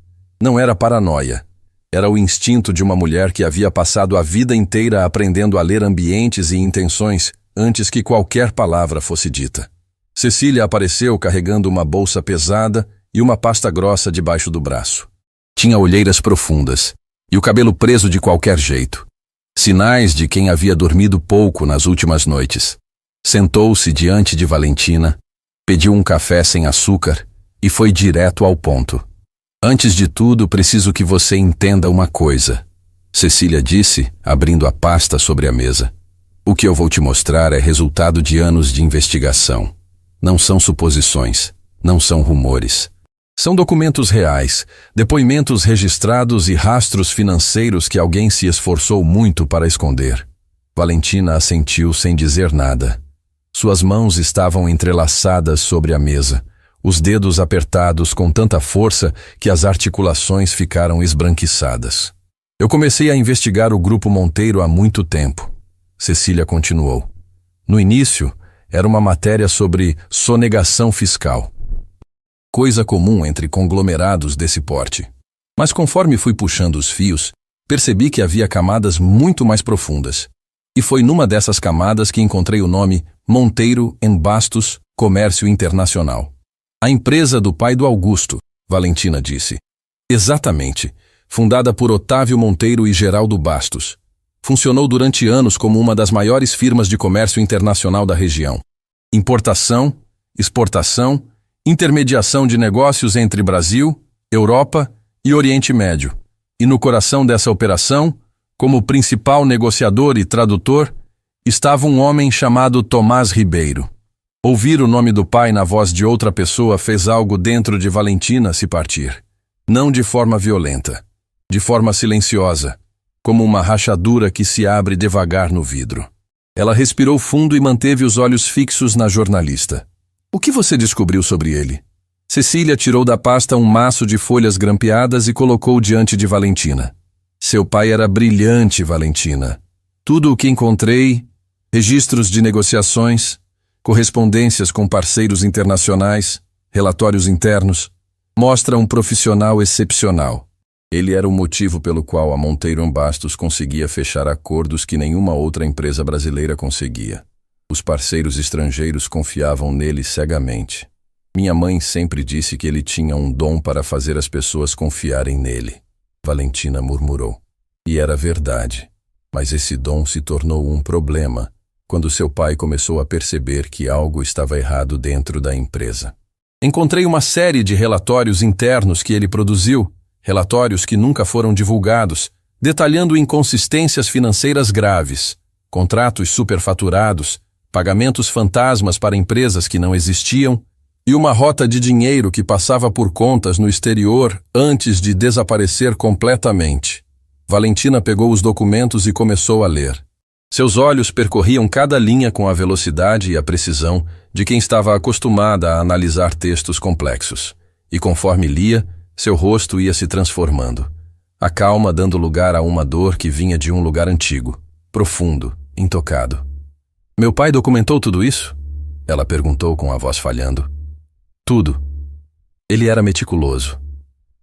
Speaker 1: Não era paranoia. Era o instinto de uma mulher que havia passado a vida inteira aprendendo a ler ambientes e intenções antes que qualquer palavra fosse dita. Cecília apareceu carregando uma bolsa pesada e uma pasta grossa debaixo do braço. Tinha olheiras profundas e o cabelo preso de qualquer jeito. Sinais de quem havia dormido pouco nas últimas noites. Sentou-se diante de Valentina, Pediu um café sem açúcar e foi direto ao ponto. Antes de tudo, preciso que você entenda uma coisa, Cecília disse, abrindo a pasta sobre a mesa. O que eu vou te mostrar é resultado de anos de investigação. Não são suposições, não são rumores. São documentos reais, depoimentos registrados e rastros financeiros que alguém se esforçou muito para esconder. Valentina assentiu sem dizer nada. Suas mãos estavam entrelaçadas sobre a mesa, os dedos apertados com tanta força que as articulações ficaram esbranquiçadas. Eu comecei a investigar o Grupo Monteiro há muito tempo. Cecília continuou. No início, era uma matéria sobre sonegação fiscal. Coisa comum entre conglomerados desse porte. Mas conforme fui puxando os fios, percebi que havia camadas muito mais profundas. E foi numa dessas camadas que encontrei o nome Monteiro & Bastos Comércio Internacional. A empresa do pai do Augusto, Valentina disse. Exatamente, fundada por Otávio Monteiro e Geraldo Bastos. Funcionou durante anos como uma das maiores firmas de comércio internacional da região. Importação, exportação, intermediação de negócios entre Brasil, Europa e Oriente Médio. E no coração dessa operação, como principal negociador e tradutor, estava um homem chamado Tomás Ribeiro. Ouvir o nome do pai na voz de outra pessoa fez algo dentro de Valentina se partir. Não de forma violenta, de forma silenciosa, como uma rachadura que se abre devagar no vidro. Ela respirou fundo e manteve os olhos fixos na jornalista. O que você descobriu sobre ele? Cecília tirou da pasta um maço de folhas grampeadas e colocou diante de Valentina. Seu pai era brilhante, Valentina. Tudo o que encontrei, registros de negociações, correspondências com parceiros internacionais, relatórios internos, mostra um profissional excepcional. Ele era o motivo pelo qual a Monteiro & Bastos conseguia fechar acordos que nenhuma outra empresa brasileira conseguia. Os parceiros estrangeiros confiavam nele cegamente. Minha mãe sempre disse que ele tinha um dom para fazer as pessoas confiarem nele. Valentina murmurou. E era verdade. Mas esse dom se tornou um problema quando seu pai começou a perceber que algo estava errado dentro da empresa. Encontrei uma série de relatórios internos que ele produziu, relatórios que nunca foram divulgados, detalhando inconsistências financeiras graves, contratos superfaturados, pagamentos fantasmas para empresas que não existiam e uma rota de dinheiro que passava por contas no exterior antes de desaparecer completamente. Valentina pegou os documentos e começou a ler. Seus olhos percorriam cada linha com a velocidade e a precisão de quem estava acostumada a analisar textos complexos. E conforme lia, seu rosto ia se transformando. A calma dando lugar a uma dor que vinha de um lugar antigo, profundo, intocado. Meu pai documentou tudo isso? Ela perguntou com a voz falhando. Tudo. Ele era meticuloso.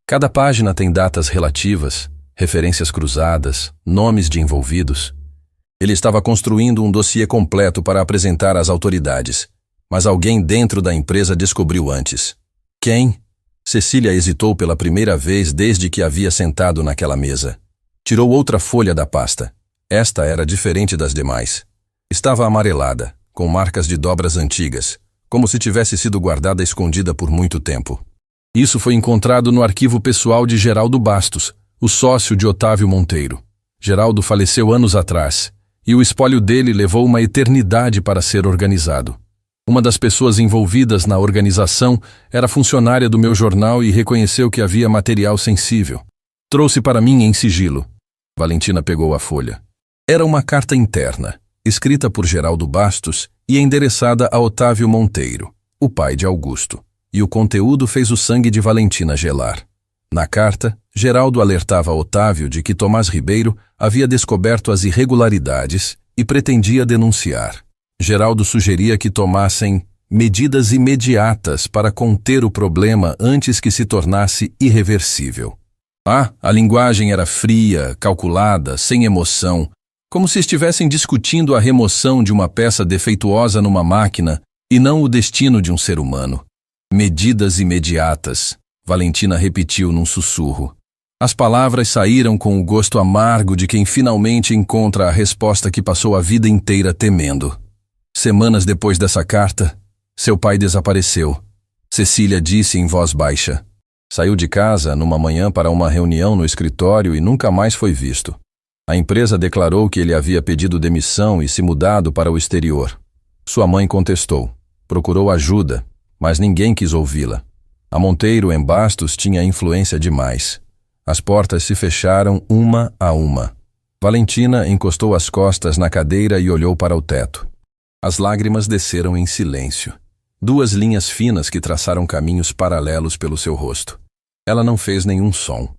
Speaker 1: Cada página tem datas relativas, referências cruzadas, nomes de envolvidos. Ele estava construindo um dossiê completo para apresentar às autoridades, mas alguém dentro da empresa descobriu antes. Quem? Cecília hesitou pela primeira vez desde que havia sentado naquela mesa. Tirou outra folha da pasta. Esta era diferente das demais. Estava amarelada, com marcas de dobras antigas, como se tivesse sido guardada escondida por muito tempo. Isso foi encontrado no arquivo pessoal de Geraldo Bastos, o sócio de Otávio Monteiro. Geraldo faleceu anos atrás, e o espólio dele levou uma eternidade para ser organizado. Uma das pessoas envolvidas na organização era funcionária do meu jornal e reconheceu que havia material sensível. Trouxe para mim em sigilo. Valentina pegou a folha. Era uma carta interna, escrita por Geraldo Bastos e endereçada a Otávio Monteiro, o pai de Augusto, e o conteúdo fez o sangue de Valentina gelar. Na carta, Geraldo alertava Otávio de que Tomás Ribeiro havia descoberto as irregularidades e pretendia denunciar. Geraldo sugeria que tomassem medidas imediatas para conter o problema antes que se tornasse irreversível. A linguagem era fria, calculada, sem emoção, como se estivessem discutindo a remoção de uma peça defeituosa numa máquina e não o destino de um ser humano. Medidas imediatas, Valentina repetiu num sussurro. As palavras saíram com o gosto amargo de quem finalmente encontra a resposta que passou a vida inteira temendo. Semanas depois dessa carta, Seu pai desapareceu. Cecília disse em voz baixa. Saiu de casa numa manhã para uma reunião no escritório e nunca mais foi visto. A empresa declarou que ele havia pedido demissão e se mudado para o exterior. Sua mãe contestou. Procurou ajuda, mas ninguém quis ouvi-la. A Monteiro em Bastos tinha influência demais. As portas se fecharam uma a uma. Valentina encostou as costas na cadeira e olhou para o teto. As lágrimas desceram em silêncio. 2 linhas finas que traçaram caminhos paralelos pelo seu rosto. Ela não fez nenhum som.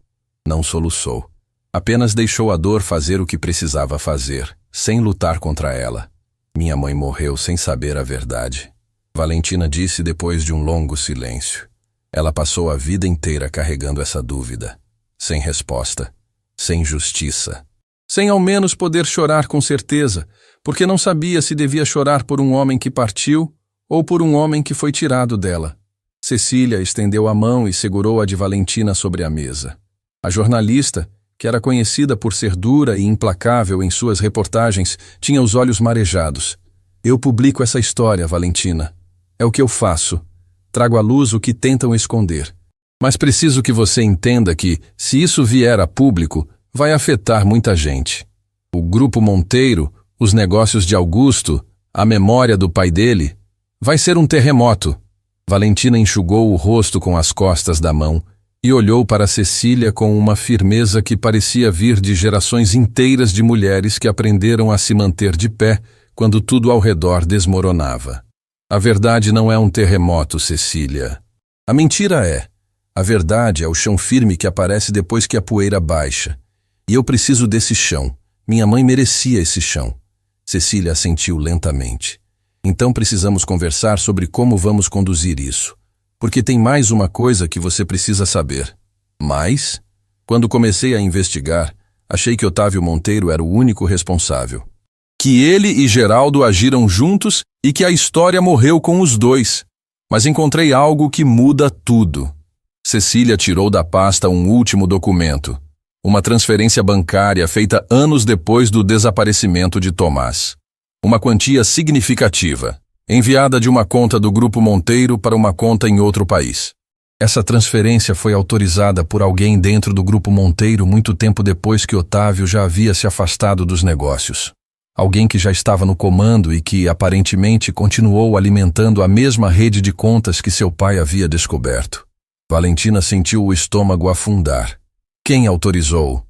Speaker 1: Não soluçou. Apenas deixou a dor fazer o que precisava fazer, sem lutar contra ela. Minha mãe morreu sem saber a verdade. Valentina disse depois de um longo silêncio. Ela passou a vida inteira carregando essa dúvida. Sem resposta. Sem justiça. Sem ao menos poder chorar com certeza, porque não sabia se devia chorar por um homem que partiu ou por um homem que foi tirado dela. Cecília estendeu a mão e segurou a de Valentina sobre a mesa. A jornalista, que era conhecida por ser dura e implacável em suas reportagens, tinha os olhos marejados. Eu publico essa história, Valentina. É o que eu faço. Trago à luz o que tentam esconder. Mas preciso que você entenda que, se isso vier a público, vai afetar muita gente. O Grupo Monteiro, os negócios de Augusto, a memória do pai dele, vai ser um terremoto. Valentina enxugou o rosto com as costas da mão e olhou para Cecília com uma firmeza que parecia vir de gerações inteiras de mulheres que aprenderam a se manter de pé quando tudo ao redor desmoronava. A verdade não é um terremoto, Cecília. A mentira é. A verdade é o chão firme que aparece depois que a poeira baixa. E eu preciso desse chão. Minha mãe merecia esse chão. Cecília assentiu lentamente. Então precisamos conversar sobre como vamos conduzir isso. Porque tem mais uma coisa que você precisa saber. Mais? Quando comecei a investigar, achei que Otávio Monteiro era o único responsável. Que ele e Geraldo agiram juntos e que a história morreu com os dois. Mas encontrei algo que muda tudo. Cecília tirou da pasta um último documento. Uma transferência bancária feita anos depois do desaparecimento de Tomás. Uma quantia significativa, enviada de uma conta do Grupo Monteiro para uma conta em outro país. Essa transferência foi autorizada por alguém dentro do Grupo Monteiro muito tempo depois que Otávio já havia se afastado dos negócios. Alguém que já estava no comando e que, aparentemente, continuou alimentando a mesma rede de contas que seu pai havia descoberto. Valentina sentiu o estômago afundar. Quem autorizou?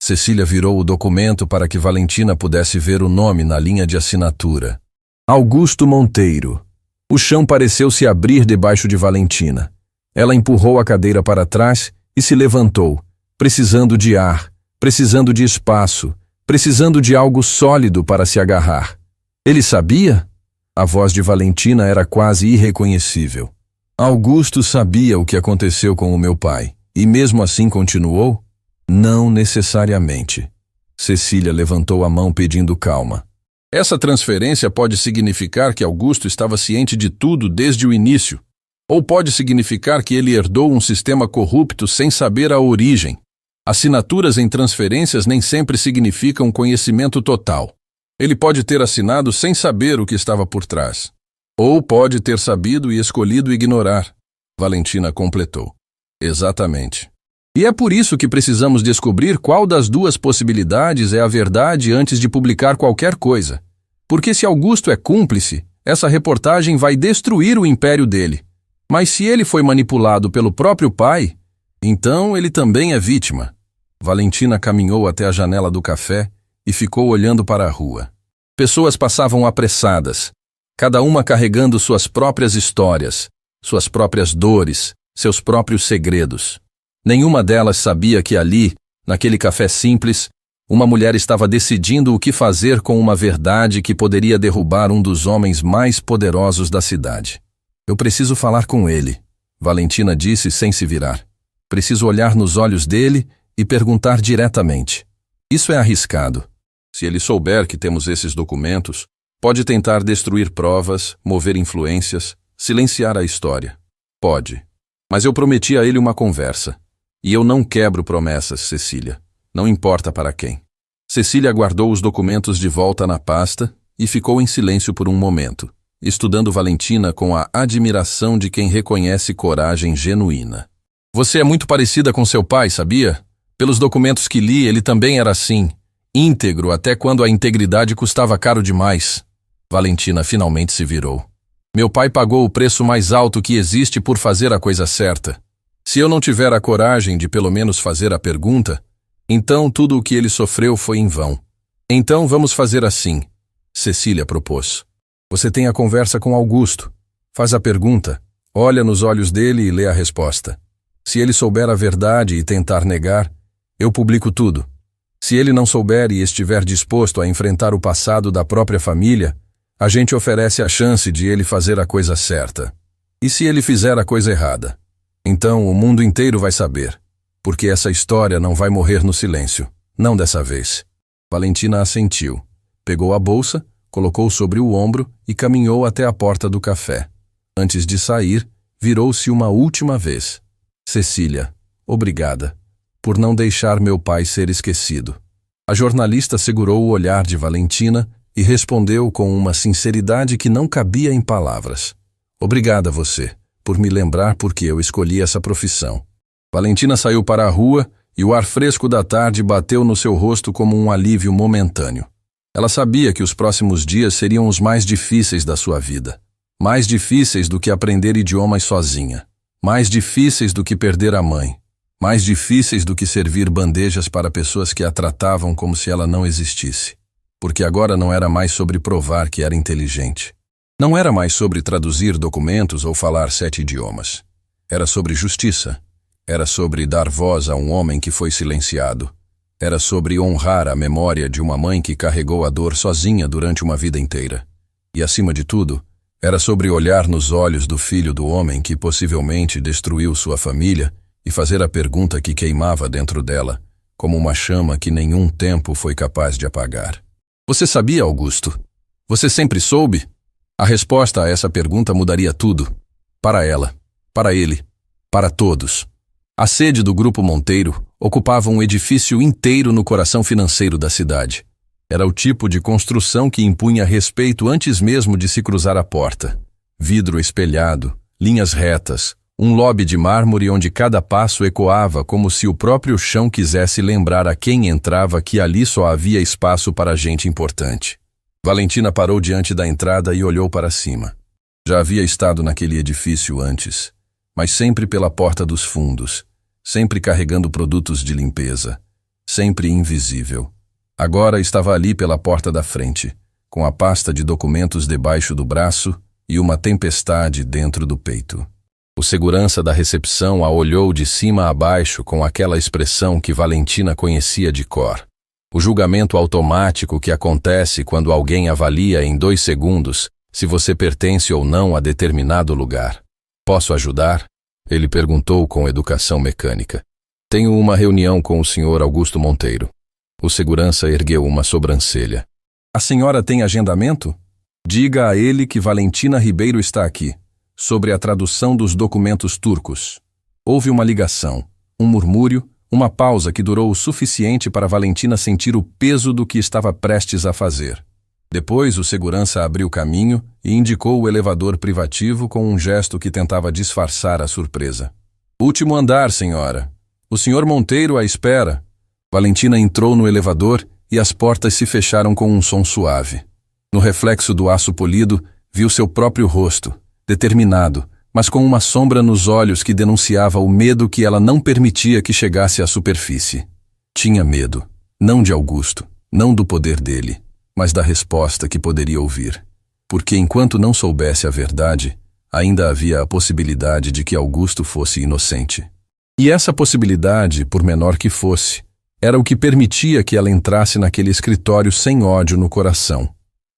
Speaker 1: Cecília virou o documento para que Valentina pudesse ver o nome na linha de assinatura. Augusto Monteiro. O chão pareceu se abrir debaixo de Valentina. Ela empurrou a cadeira para trás e se levantou, precisando de ar, precisando de espaço, precisando de algo sólido para se agarrar. Ele sabia? A voz de Valentina era quase irreconhecível. Augusto sabia o que aconteceu com o meu pai, e mesmo assim continuou? Não necessariamente. Cecília levantou a mão pedindo calma. Essa transferência pode significar que Augusto estava ciente de tudo desde o início, ou pode significar que ele herdou um sistema corrupto sem saber a origem. Assinaturas em transferências nem sempre significam conhecimento total. Ele pode ter assinado sem saber o que estava por trás. Ou pode ter sabido e escolhido ignorar. Valentina completou. Exatamente. E é por isso que precisamos descobrir qual das duas possibilidades é a verdade antes de publicar qualquer coisa. Porque se Augusto é cúmplice, essa reportagem vai destruir o império dele. Mas se ele foi manipulado pelo próprio pai, então ele também é vítima. Valentina caminhou até a janela do café e ficou olhando para a rua. Pessoas passavam apressadas, cada uma carregando suas próprias histórias, suas próprias dores, seus próprios segredos. Nenhuma delas sabia que ali, naquele café simples, uma mulher estava decidindo o que fazer com uma verdade que poderia derrubar um dos homens mais poderosos da cidade. Eu preciso falar com ele, Valentina disse sem se virar. Preciso olhar nos olhos dele e perguntar diretamente. Isso é arriscado. Se ele souber que temos esses documentos, pode tentar destruir provas, mover influências, silenciar a história. Pode. Mas eu prometi a ele uma conversa. E eu não quebro promessas, Cecília. Não importa para quem. Cecília guardou os documentos de volta na pasta e ficou em silêncio por um momento. estudando Valentina com a admiração de quem reconhece coragem genuína. Você é muito parecida com seu pai, sabia? Pelos documentos que li, ele também era assim, íntegro até quando a integridade custava caro demais. Valentina finalmente se virou. Meu pai pagou o preço mais alto que existe por fazer a coisa certa. Se eu não tiver a coragem de pelo menos fazer a pergunta, então tudo o que ele sofreu foi em vão. Então vamos fazer assim, Cecília propôs. Você tem a conversa com Augusto. Faz a pergunta, olha nos olhos dele e lê a resposta. Se ele souber a verdade e tentar negar, eu publico tudo. Se ele não souber e estiver disposto a enfrentar o passado da própria família, a gente oferece a chance de ele fazer a coisa certa. E se ele fizer a coisa errada? Então o mundo inteiro vai saber, porque essa história não vai morrer no silêncio, não dessa vez. Valentina assentiu, pegou a bolsa, colocou sobre o ombro e caminhou até a porta do café. Antes de sair, virou-se uma última vez. Cecília, obrigada, por não deixar meu pai ser esquecido. A jornalista segurou o olhar de Valentina e respondeu com uma sinceridade que não cabia em palavras. Obrigada você, por me lembrar porque eu escolhi essa profissão. Valentina saiu para a rua e o ar fresco da tarde bateu no seu rosto como um alívio momentâneo. Ela sabia que os próximos dias seriam os mais difíceis da sua vida. Mais difíceis do que aprender idiomas sozinha. Mais difíceis do que perder a mãe. Mais difíceis do que servir bandejas para pessoas que a tratavam como se ela não existisse. Porque agora não era mais sobre provar que era inteligente. Não era mais sobre traduzir documentos ou falar 7 idiomas. Era sobre justiça. Era sobre dar voz a um homem que foi silenciado. Era sobre honrar a memória de uma mãe que carregou a dor sozinha durante uma vida inteira. E, acima de tudo, era sobre olhar nos olhos do filho do homem que possivelmente destruiu sua família e fazer a pergunta que queimava dentro dela, como uma chama que nenhum tempo foi capaz de apagar. Você sabia, Augusto? Você sempre soube? A resposta a essa pergunta mudaria tudo. Para ela, para ele, para todos. A sede do Grupo Monteiro ocupava um edifício inteiro no coração financeiro da cidade. Era o tipo de construção que impunha respeito antes mesmo de se cruzar a porta. Vidro espelhado, linhas retas, um lobby de mármore onde cada passo ecoava como se o próprio chão quisesse lembrar a quem entrava que ali só havia espaço para gente importante. Valentina parou diante da entrada e olhou para cima. Já havia estado naquele edifício antes, mas sempre pela porta dos fundos, sempre carregando produtos de limpeza, sempre invisível. Agora estava ali pela porta da frente, com a pasta de documentos debaixo do braço e uma tempestade dentro do peito. O segurança da recepção a olhou de cima a baixo com aquela expressão que Valentina conhecia de cor. O julgamento automático que acontece quando alguém avalia em 2 segundos se você pertence ou não a determinado lugar. Posso ajudar? Ele perguntou com educação mecânica. Tenho uma reunião com o Sr. Augusto Monteiro. O segurança ergueu uma sobrancelha. A senhora tem agendamento? Diga a ele que Valentina Ribeiro está aqui, sobre a tradução dos documentos turcos. Houve uma ligação, um murmúrio, uma pausa que durou o suficiente para Valentina sentir o peso do que estava prestes a fazer. Depois o segurança abriu caminho e indicou o elevador privativo com um gesto que tentava disfarçar a surpresa. Último andar, senhora. O senhor Monteiro a espera. Valentina entrou no elevador e as portas se fecharam com um som suave. No reflexo do aço polido, viu seu próprio rosto, determinado, mas com uma sombra nos olhos que denunciava o medo que ela não permitia que chegasse à superfície. Tinha medo, não de Augusto, não do poder dele, mas da resposta que poderia ouvir. Porque enquanto não soubesse a verdade, ainda havia a possibilidade de que Augusto fosse inocente. E essa possibilidade, por menor que fosse, era o que permitia que ela entrasse naquele escritório sem ódio no coração.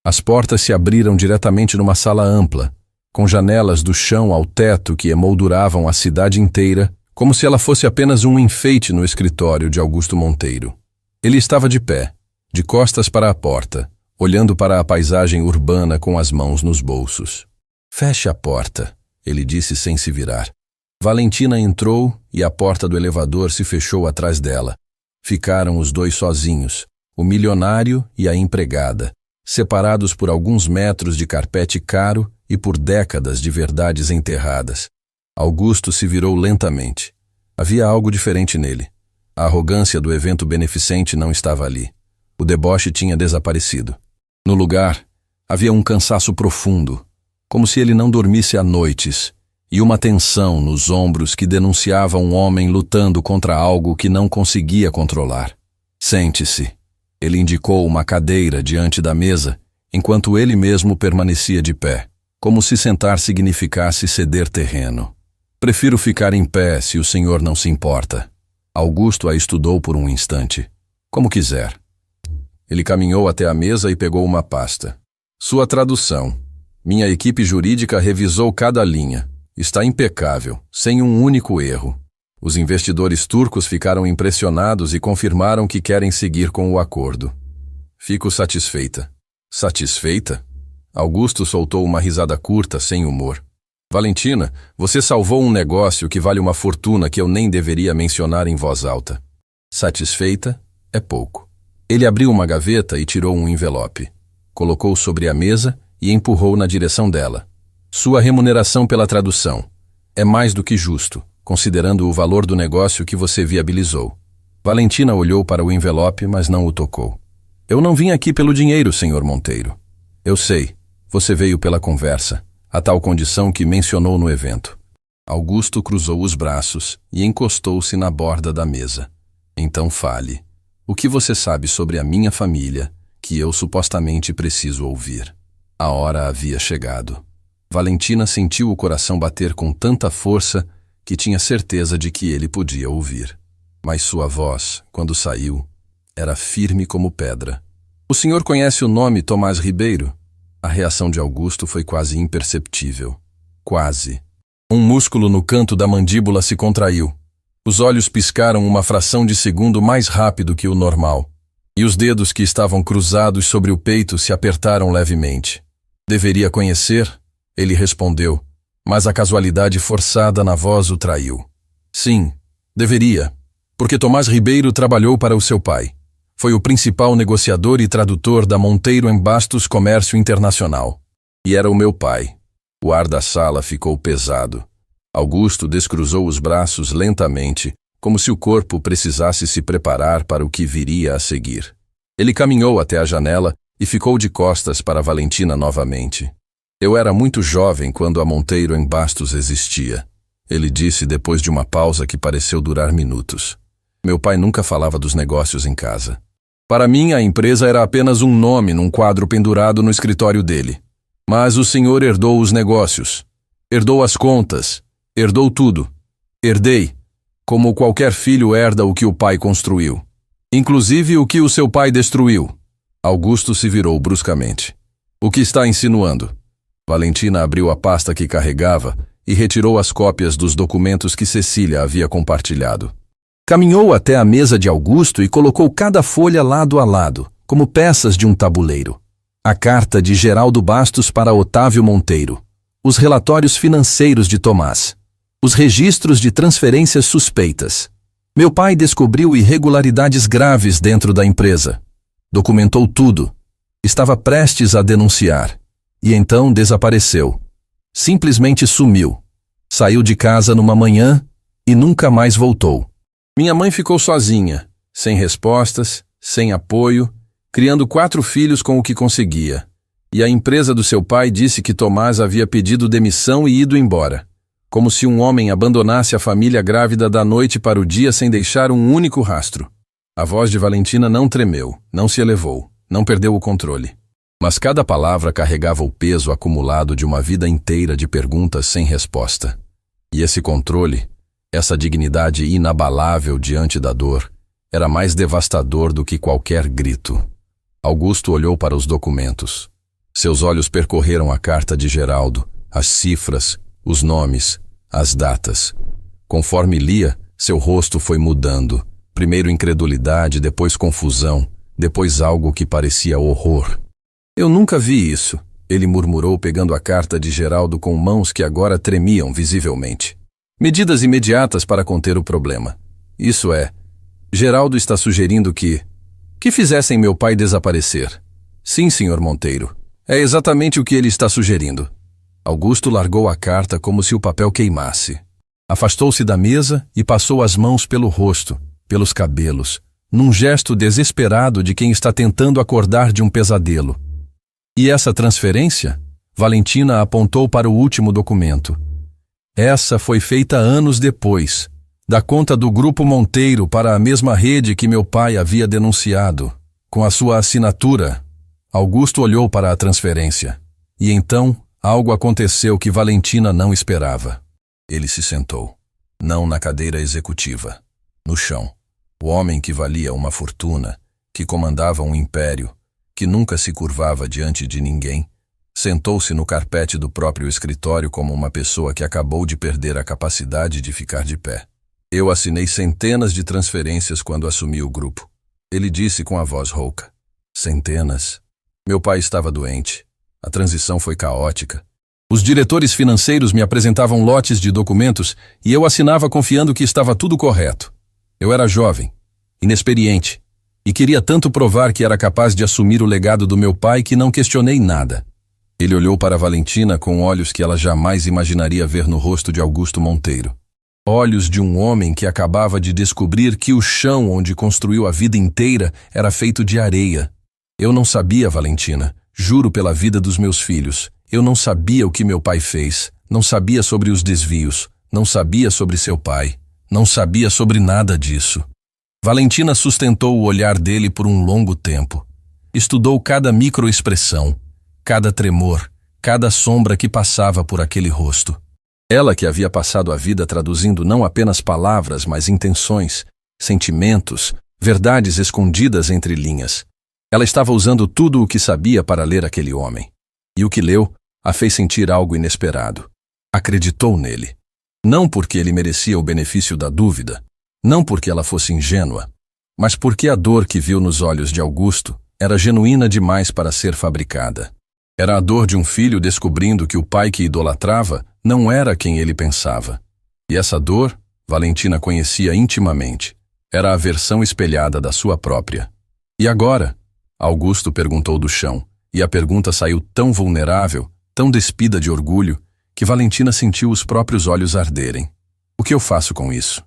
Speaker 1: As portas se abriram diretamente numa sala ampla, com janelas do chão ao teto que emolduravam a cidade inteira, como se ela fosse apenas um enfeite no escritório de Augusto Monteiro. Ele estava de pé, de costas para a porta, olhando para a paisagem urbana com as mãos nos bolsos. Feche a porta, ele disse sem se virar. Valentina entrou e a porta do elevador se fechou atrás dela. Ficaram os dois sozinhos, o milionário e a empregada, separados por alguns metros de carpete caro e por décadas de verdades enterradas. Augusto se virou lentamente. Havia algo diferente nele. A arrogância do evento beneficente não estava ali. O deboche tinha desaparecido. No lugar, havia um cansaço profundo, como se ele não dormisse há noites, e uma tensão nos ombros que denunciava um homem lutando contra algo que não conseguia controlar. Sente-se. Ele indicou uma cadeira diante da mesa, enquanto ele mesmo permanecia de pé, como se sentar significasse ceder terreno. Prefiro ficar em pé se o senhor não se importa. Augusto a estudou por um instante. Como quiser. Ele caminhou até a mesa e pegou uma pasta. Sua tradução. Minha equipe jurídica revisou cada linha. Está impecável, sem um único erro. Os investidores turcos ficaram impressionados e confirmaram que querem seguir com o acordo. Fico satisfeita. Satisfeita? Augusto soltou uma risada curta, sem humor. Valentina, você salvou um negócio que vale uma fortuna que eu nem deveria mencionar em voz alta. Satisfeita é pouco. Ele abriu uma gaveta e tirou um envelope. Colocou sobre a mesa e empurrou na direção dela. Sua remuneração pela tradução. É mais do que justo, considerando o valor do negócio que você viabilizou. Valentina olhou para o envelope, mas não o tocou. Eu não vim aqui pelo dinheiro, senhor Monteiro. Eu sei, você veio pela conversa, a tal condição que mencionou no evento. Augusto cruzou os braços e encostou-se na borda da mesa. Então fale. O que você sabe sobre a minha família, que eu supostamente preciso ouvir? A hora havia chegado. Valentina sentiu o coração bater com tanta força que tinha certeza de que ele podia ouvir. Mas sua voz, quando saiu, era firme como pedra. O senhor conhece o nome Tomás Ribeiro? A reação de Augusto foi quase imperceptível. Quase. Um músculo no canto da mandíbula se contraiu. Os olhos piscaram uma fração de segundo mais rápido que o normal. E os dedos que estavam cruzados sobre o peito se apertaram levemente. Deveria conhecer? Ele respondeu, mas a casualidade forçada na voz o traiu. Sim, deveria, porque Tomás Ribeiro trabalhou para o seu pai. Foi o principal negociador e tradutor da Monteiro & Bastos Comércio Internacional. E era o meu pai. O ar da sala ficou pesado. Augusto descruzou os braços lentamente, como se o corpo precisasse se preparar para o que viria a seguir. Ele caminhou até a janela e ficou de costas para Valentina novamente. Eu era muito jovem quando a Monteiro & Bastos existia, ele disse depois de uma pausa que pareceu durar minutos. Meu pai nunca falava dos negócios em casa. Para mim, a empresa era apenas um nome num quadro pendurado no escritório dele. Mas o senhor herdou os negócios, herdou as contas, herdou tudo. Herdei, como qualquer filho herda o que o pai construiu. Inclusive o que o seu pai destruiu. Augusto se virou bruscamente. O que está insinuando? Valentina abriu a pasta que carregava e retirou as cópias dos documentos que Cecília havia compartilhado. Caminhou até a mesa de Augusto e colocou cada folha lado a lado, como peças de um tabuleiro. A carta de Geraldo Bastos para Otávio Monteiro. Os relatórios financeiros de Tomás. Os registros de transferências suspeitas. Meu pai descobriu irregularidades graves dentro da empresa. Documentou tudo. Estava prestes a denunciar. E então desapareceu. Simplesmente sumiu. Saiu de casa numa manhã e nunca mais voltou. Minha mãe ficou sozinha, sem respostas, sem apoio, criando 4 filhos com o que conseguia. E a empresa do seu pai disse que Tomás havia pedido demissão e ido embora. Como se um homem abandonasse a família grávida da noite para o dia sem deixar um único rastro. A voz de Valentina não tremeu, não se elevou, não perdeu o controle. Mas cada palavra carregava o peso acumulado de uma vida inteira de perguntas sem resposta. E esse controle, essa dignidade inabalável diante da dor, era mais devastador do que qualquer grito. Augusto olhou para os documentos. Seus olhos percorreram a carta de Geraldo, as cifras, os nomes, as datas. Conforme lia, seu rosto foi mudando. Primeiro incredulidade, depois confusão, depois algo que parecia horror. Eu nunca vi isso, ele murmurou pegando a carta de Geraldo com mãos que agora tremiam visivelmente. Medidas imediatas para conter o problema. Isso é, Geraldo está sugerindo que fizessem meu pai desaparecer. Sim, senhor Monteiro. É exatamente o que ele está sugerindo. Augusto largou a carta como se o papel queimasse. Afastou-se da mesa e passou as mãos pelo rosto, pelos cabelos, num gesto desesperado de quem está tentando acordar de um pesadelo. E essa transferência? Valentina apontou para o último documento. Essa foi feita anos depois, da conta do Grupo Monteiro para a mesma rede que meu pai havia denunciado, com a sua assinatura. Augusto olhou para a transferência. E então, algo aconteceu que Valentina não esperava. Ele se sentou. Não na cadeira executiva. No chão. O homem que valia uma fortuna, que comandava um império, que nunca se curvava diante de ninguém, sentou-se no carpete do próprio escritório como uma pessoa que acabou de perder a capacidade de ficar de pé. Eu assinei centenas de transferências quando assumi o grupo. Ele disse com a voz rouca. Centenas. Meu pai estava doente. A transição foi caótica. Os diretores financeiros me apresentavam lotes de documentos e eu assinava confiando que estava tudo correto. Eu era jovem, inexperiente, e queria tanto provar que era capaz de assumir o legado do meu pai que não questionei nada. Ele olhou para Valentina com olhos que ela jamais imaginaria ver no rosto de Augusto Monteiro. Olhos de um homem que acabava de descobrir que o chão onde construiu a vida inteira era feito de areia. Eu não sabia, Valentina, juro pela vida dos meus filhos. Eu não sabia o que meu pai fez, não sabia sobre os desvios, não sabia sobre seu pai, não sabia sobre nada disso. Valentina sustentou o olhar dele por um longo tempo. Estudou cada microexpressão, cada tremor, cada sombra que passava por aquele rosto. Ela que havia passado a vida traduzindo não apenas palavras, mas intenções, sentimentos, verdades escondidas entre linhas. Ela estava usando tudo o que sabia para ler aquele homem. E o que leu a fez sentir algo inesperado. Acreditou nele. Não porque ele merecia o benefício da dúvida, não porque ela fosse ingênua, mas porque a dor que viu nos olhos de Augusto era genuína demais para ser fabricada. Era a dor de um filho descobrindo que o pai que idolatrava não era quem ele pensava. E essa dor, Valentina conhecia intimamente. Era a versão espelhada da sua própria. E agora? Augusto perguntou do chão, e a pergunta saiu tão vulnerável, tão despida de orgulho, que Valentina sentiu os próprios olhos arderem. O que eu faço com isso?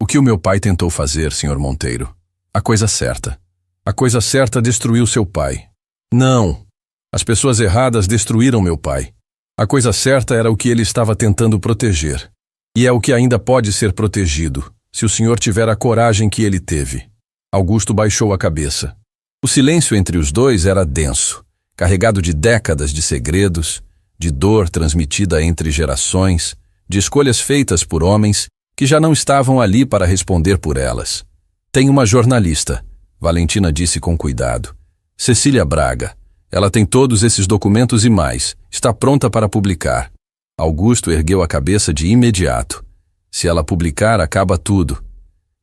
Speaker 1: O que o meu pai tentou fazer, senhor Monteiro? A coisa certa. A coisa certa destruiu seu pai. Não. As pessoas erradas destruíram meu pai. A coisa certa era o que ele estava tentando proteger. E é o que ainda pode ser protegido, se o senhor tiver a coragem que ele teve. Augusto baixou a cabeça. O silêncio entre os dois era denso, carregado de décadas de segredos, de dor transmitida entre gerações, de escolhas feitas por homens que já não estavam ali para responder por elas. Tem uma jornalista, Valentina disse com cuidado. Cecília Braga. Ela tem todos esses documentos e mais. Está pronta para publicar. Augusto ergueu a cabeça de imediato. Se ela publicar, acaba tudo.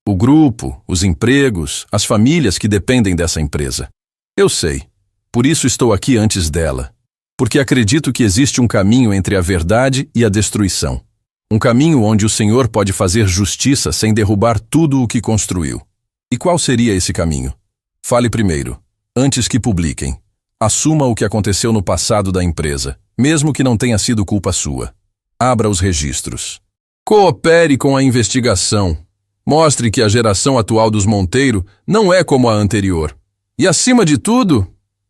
Speaker 1: O grupo, os empregos, as famílias que dependem dessa empresa. Eu sei. Por isso estou aqui antes dela. Porque acredito que existe um caminho entre a verdade e a destruição. Um caminho onde o Senhor pode fazer justiça sem derrubar tudo o que construiu. E qual seria esse caminho? Fale primeiro, antes que publiquem. Assuma o que aconteceu no passado da empresa, mesmo que não tenha sido culpa sua. Abra os registros. Coopere com a investigação. Mostre que a geração atual dos Monteiro não é como a anterior. E acima de tudo,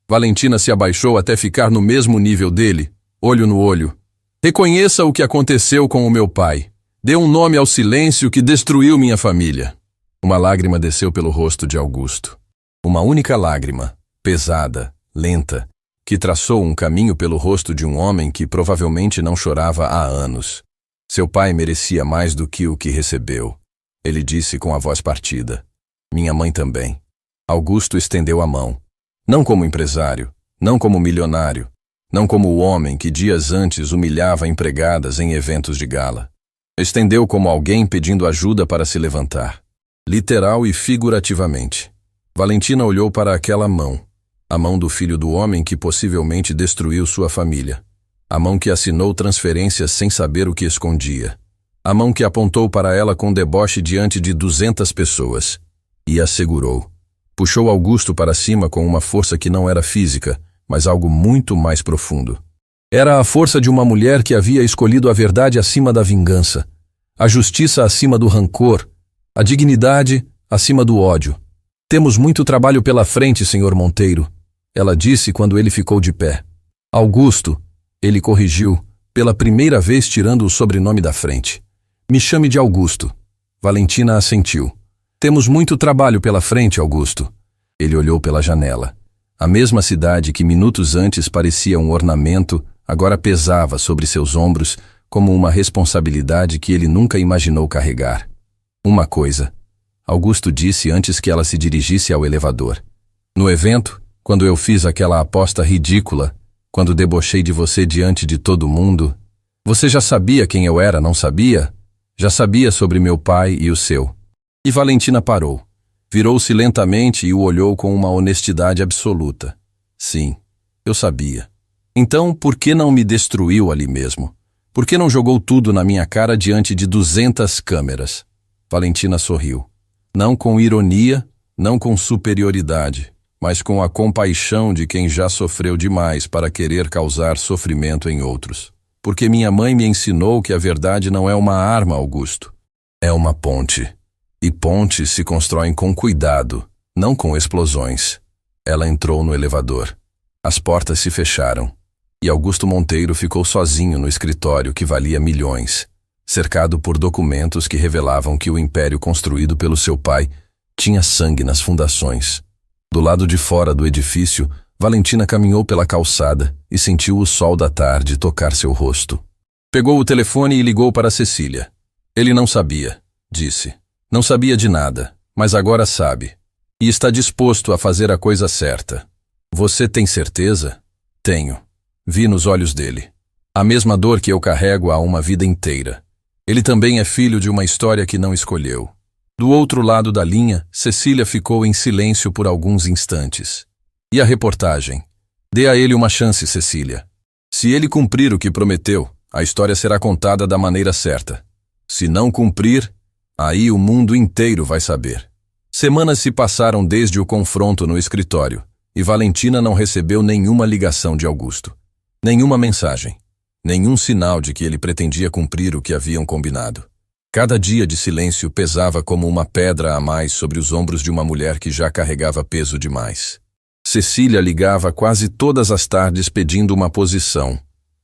Speaker 1: Valentina se abaixou até ficar no mesmo nível dele, olho no olho. Reconheça o que aconteceu com o meu pai. Dê um nome ao silêncio que destruiu minha família. Uma lágrima desceu pelo rosto de Augusto. Uma única lágrima, pesada, lenta, que traçou um caminho pelo rosto de um homem que provavelmente não chorava há anos. Seu pai merecia mais do que o que recebeu. Ele disse com a voz partida. Minha mãe também. Augusto estendeu a mão. Não como empresário, não como milionário, não como o homem que dias antes humilhava empregadas em eventos de gala. Estendeu como alguém pedindo ajuda para se levantar. Literal e figurativamente. Valentina olhou para aquela mão. A mão do filho do homem que possivelmente destruiu sua família. A mão que assinou transferências sem saber o que escondia. A mão que apontou para ela com deboche diante de 200 pessoas. E a segurou. Puxou Augusto para cima com uma força que não era física, mas algo muito mais profundo. Era a força de uma mulher que havia escolhido a verdade acima da vingança, a justiça acima do rancor, a dignidade acima do ódio. Temos muito trabalho pela frente, Sr. Monteiro, ela disse quando ele ficou de pé. Augusto, ele corrigiu, pela primeira vez tirando o sobrenome da frente. Me chame de Augusto. Valentina assentiu. Temos muito trabalho pela frente, Augusto. Ele olhou pela janela. A mesma cidade que minutos antes parecia um ornamento, agora pesava sobre seus ombros como uma responsabilidade que ele nunca imaginou carregar. Uma coisa, Augusto disse antes que ela se dirigisse ao elevador. No evento, quando eu fiz aquela aposta ridícula, quando debochei de você diante de todo mundo, você já sabia quem eu era, não sabia? Já sabia sobre meu pai e o seu. E Valentina parou. Virou-se lentamente e o olhou com uma honestidade absoluta. Sim, eu sabia. Então, por que não me destruiu ali mesmo? Por que não jogou tudo na minha cara diante de 200 câmeras? Valentina sorriu. Não com ironia, não com superioridade, mas com a compaixão de quem já sofreu demais para querer causar sofrimento em outros. Porque minha mãe me ensinou que a verdade não é uma arma, Augusto. É uma ponte. E pontes se constroem com cuidado, não com explosões. Ela entrou no elevador. As portas se fecharam. E Augusto Monteiro ficou sozinho no escritório que valia milhões, cercado por documentos que revelavam que o império construído pelo seu pai tinha sangue nas fundações. Do lado de fora do edifício, Valentina caminhou pela calçada e sentiu o sol da tarde tocar seu rosto. Pegou o telefone e ligou para Cecília. Ele não sabia, disse. Não sabia de nada, mas agora sabe. E está disposto a fazer a coisa certa. Você tem certeza? Tenho. Vi nos olhos dele. A mesma dor que eu carrego há uma vida inteira. Ele também é filho de uma história que não escolheu. Do outro lado da linha, Cecília ficou em silêncio por alguns instantes. E a reportagem? Dê a ele uma chance, Cecília. Se ele cumprir o que prometeu, a história será contada da maneira certa. Se não cumprir, aí o mundo inteiro vai saber. Semanas se passaram desde o confronto no escritório, e Valentina não recebeu nenhuma ligação de Augusto. Nenhuma mensagem. Nenhum sinal de que ele pretendia cumprir o que haviam combinado. Cada dia de silêncio pesava como uma pedra a mais sobre os ombros de uma mulher que já carregava peso demais. Cecília ligava quase todas as tardes pedindo uma posição.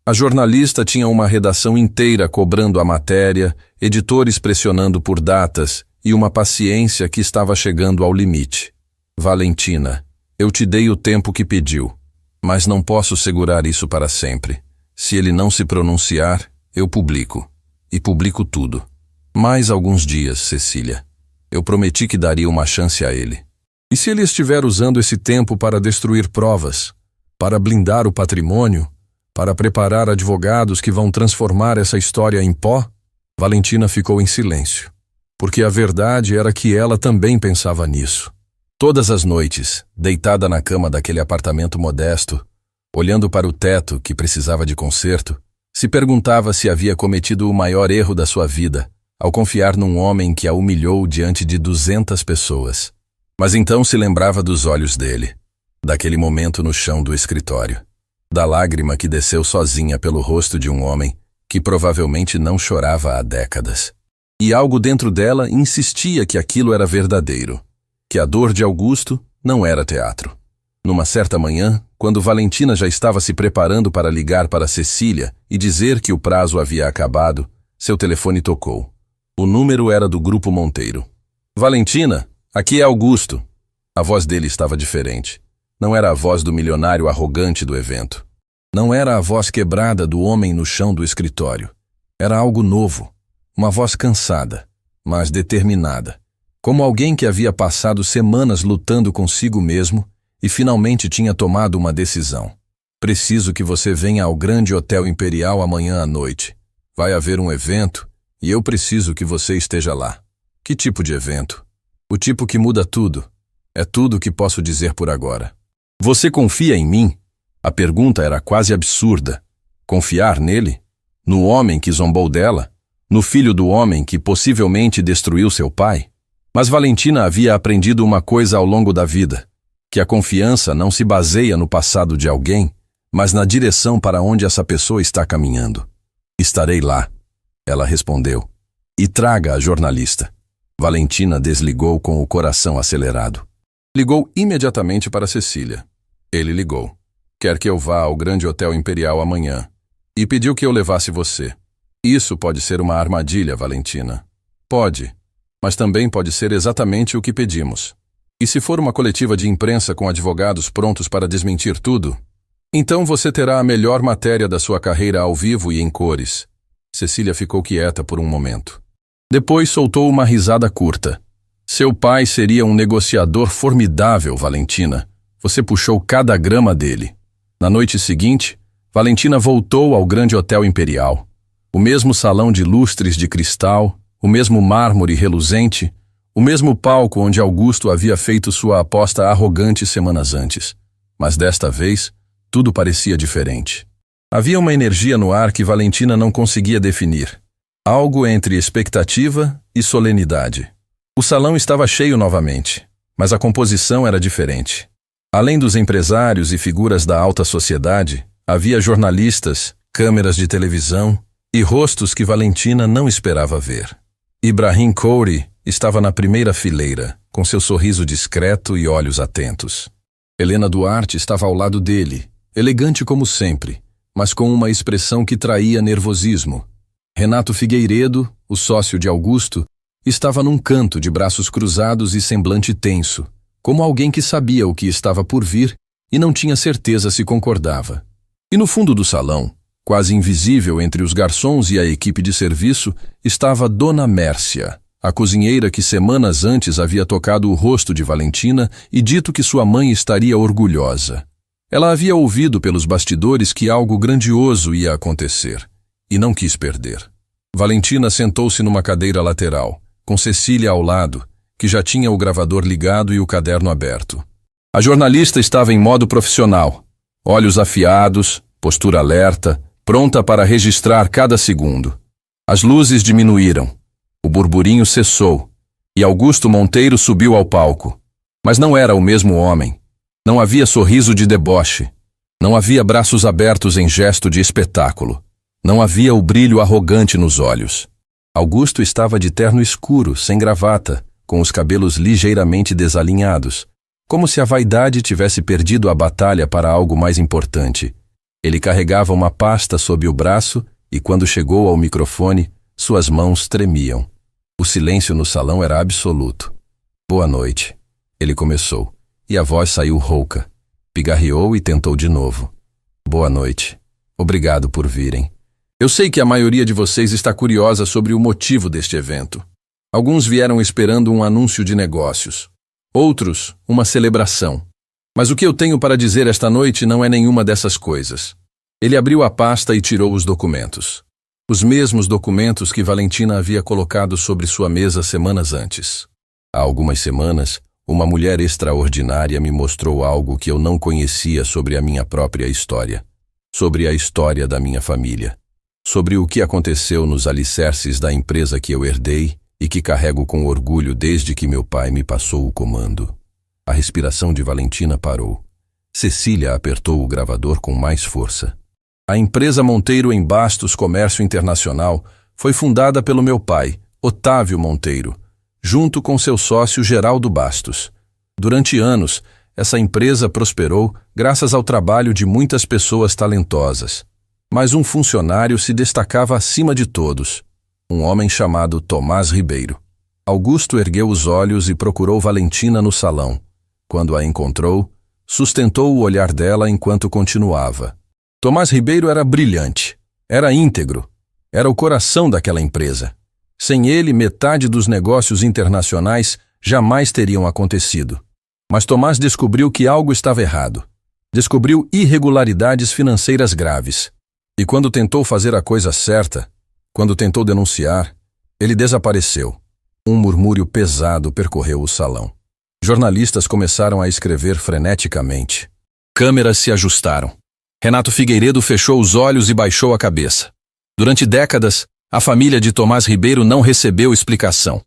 Speaker 1: A jornalista tinha uma redação inteira cobrando a matéria, editores pressionando por datas e uma paciência que estava chegando ao limite. Valentina, eu te dei o tempo que pediu, mas não posso segurar isso para sempre. Se ele não se pronunciar, eu publico. E publico tudo. Mais alguns dias, Cecília. Eu prometi que daria uma chance a ele. E se ele estiver usando esse tempo para destruir provas, para blindar o patrimônio, para preparar advogados que vão transformar essa história em pó? Valentina ficou em silêncio, porque a verdade era que ela também pensava nisso. Todas as noites, deitada na cama daquele apartamento modesto, olhando para o teto que precisava de conserto, se perguntava se havia cometido o maior erro da sua vida, ao confiar num homem que a humilhou diante de 200 pessoas. Mas então se lembrava dos olhos dele, daquele momento no chão do escritório, da lágrima que desceu sozinha pelo rosto de um homem que provavelmente não chorava há décadas. E algo dentro dela insistia que aquilo era verdadeiro, que a dor de Augusto não era teatro. Numa certa manhã, quando Valentina já estava se preparando para ligar para Cecília e dizer que o prazo havia acabado, seu telefone tocou. O número era do Grupo Monteiro. Valentina, aqui é Augusto. A voz dele estava diferente. Não era a voz do milionário arrogante do evento. Não era a voz quebrada do homem no chão do escritório. Era algo novo. Uma voz cansada, mas determinada. Como alguém que havia passado semanas lutando consigo mesmo e finalmente tinha tomado uma decisão. Preciso que você venha ao Grande Hotel Imperial amanhã à noite. Vai haver um evento e eu preciso que você esteja lá. Que tipo de evento? O tipo que muda tudo. É tudo o que posso dizer por agora. Você confia em mim? A pergunta era quase absurda. Confiar nele? No homem que zombou dela? No filho do homem que possivelmente destruiu seu pai? Mas Valentina havia aprendido uma coisa ao longo da vida. que a confiança não se baseia no passado de alguém, mas na direção para onde essa pessoa está caminhando. Estarei lá, ela respondeu. E traga a jornalista. Valentina desligou com o coração acelerado. Ligou imediatamente para Cecília. Ele ligou. Quer que eu vá ao Grande Hotel Imperial amanhã. E pediu que eu levasse você. Isso pode ser uma armadilha, Valentina. Pode, mas também pode ser exatamente o que pedimos. E se for uma coletiva de imprensa com advogados prontos para desmentir tudo, então você terá a melhor matéria da sua carreira ao vivo e em cores. Cecília ficou quieta por um momento. Depois soltou uma risada curta. Seu pai seria um negociador formidável, Valentina. Você puxou cada grama dele. Na noite seguinte, Valentina voltou ao Grande Hotel Imperial. O mesmo salão de lustres de cristal, o mesmo mármore reluzente, o mesmo palco onde Augusto havia feito sua aposta arrogante semanas antes. Mas desta vez, tudo parecia diferente. Havia uma energia no ar que Valentina não conseguia definir. Algo entre expectativa e solenidade. O salão estava cheio novamente, mas a composição era diferente. Além dos empresários e figuras da alta sociedade, havia jornalistas, câmeras de televisão e rostos que Valentina não esperava ver. Ibrahim Khoury estava na primeira fileira, com seu sorriso discreto e olhos atentos. Helena Duarte estava ao lado dele, elegante como sempre, mas com uma expressão que traía nervosismo. Renato Figueiredo, o sócio de Augusto, estava num canto de braços cruzados e semblante tenso, como alguém que sabia o que estava por vir e não tinha certeza se concordava. E no fundo do salão, quase invisível entre os garçons e a equipe de serviço, estava Dona Mércia, a cozinheira que semanas antes havia tocado o rosto de Valentina e dito que sua mãe estaria orgulhosa. Ela havia ouvido pelos bastidores que algo grandioso ia acontecer, e não quis perder. Valentina sentou-se numa cadeira lateral, com Cecília ao lado, que já tinha o gravador ligado e o caderno aberto. A jornalista estava em modo profissional, olhos afiados, postura alerta, pronta para registrar cada segundo. As luzes diminuíram, o burburinho cessou, e Augusto Monteiro subiu ao palco. Mas não era o mesmo homem. Não havia sorriso de deboche. Não havia braços abertos em gesto de espetáculo. Não havia o brilho arrogante nos olhos. Augusto estava de terno escuro, sem gravata, com os cabelos ligeiramente desalinhados, como se a vaidade tivesse perdido a batalha para algo mais importante. Ele carregava uma pasta sob o braço e, quando chegou ao microfone, suas mãos tremiam. O silêncio no salão era absoluto. Boa noite, ele começou, e a voz saiu rouca. Pigarreou e tentou de novo. Boa noite. Obrigado por virem. Eu sei que a maioria de vocês está curiosa sobre o motivo deste evento. Alguns vieram esperando um anúncio de negócios. Outros, uma celebração. Mas o que eu tenho para dizer esta noite não é nenhuma dessas coisas. Ele abriu a pasta e tirou os documentos. Os mesmos documentos que Valentina havia colocado sobre sua mesa semanas antes. Há algumas semanas, uma mulher extraordinária me mostrou algo que eu não conhecia sobre a minha própria história. Sobre a história da minha família. Sobre o que aconteceu nos alicerces da empresa que eu herdei e que carrego com orgulho desde que meu pai me passou o comando. A respiração de Valentina parou. Cecília apertou o gravador com mais força. A empresa Monteiro em Bastos Comércio Internacional foi fundada pelo meu pai, Otávio Monteiro, junto com seu sócio Geraldo Bastos. Durante anos, essa empresa prosperou graças ao trabalho de muitas pessoas talentosas. Mas um funcionário se destacava acima de todos, um homem chamado Tomás Ribeiro. Augusto ergueu os olhos e procurou Valentina no salão. Quando a encontrou, sustentou o olhar dela enquanto continuava. Tomás Ribeiro era brilhante, era íntegro, era o coração daquela empresa. Sem ele, metade dos negócios internacionais jamais teriam acontecido. Mas Tomás descobriu que algo estava errado. Descobriu irregularidades financeiras graves. E quando tentou fazer a coisa certa, quando tentou denunciar, ele desapareceu. Um murmúrio pesado percorreu o salão. Jornalistas começaram a escrever freneticamente. Câmeras se ajustaram. Renato Figueiredo fechou os olhos e baixou a cabeça. Durante décadas, a família de Tomás Ribeiro não recebeu explicação.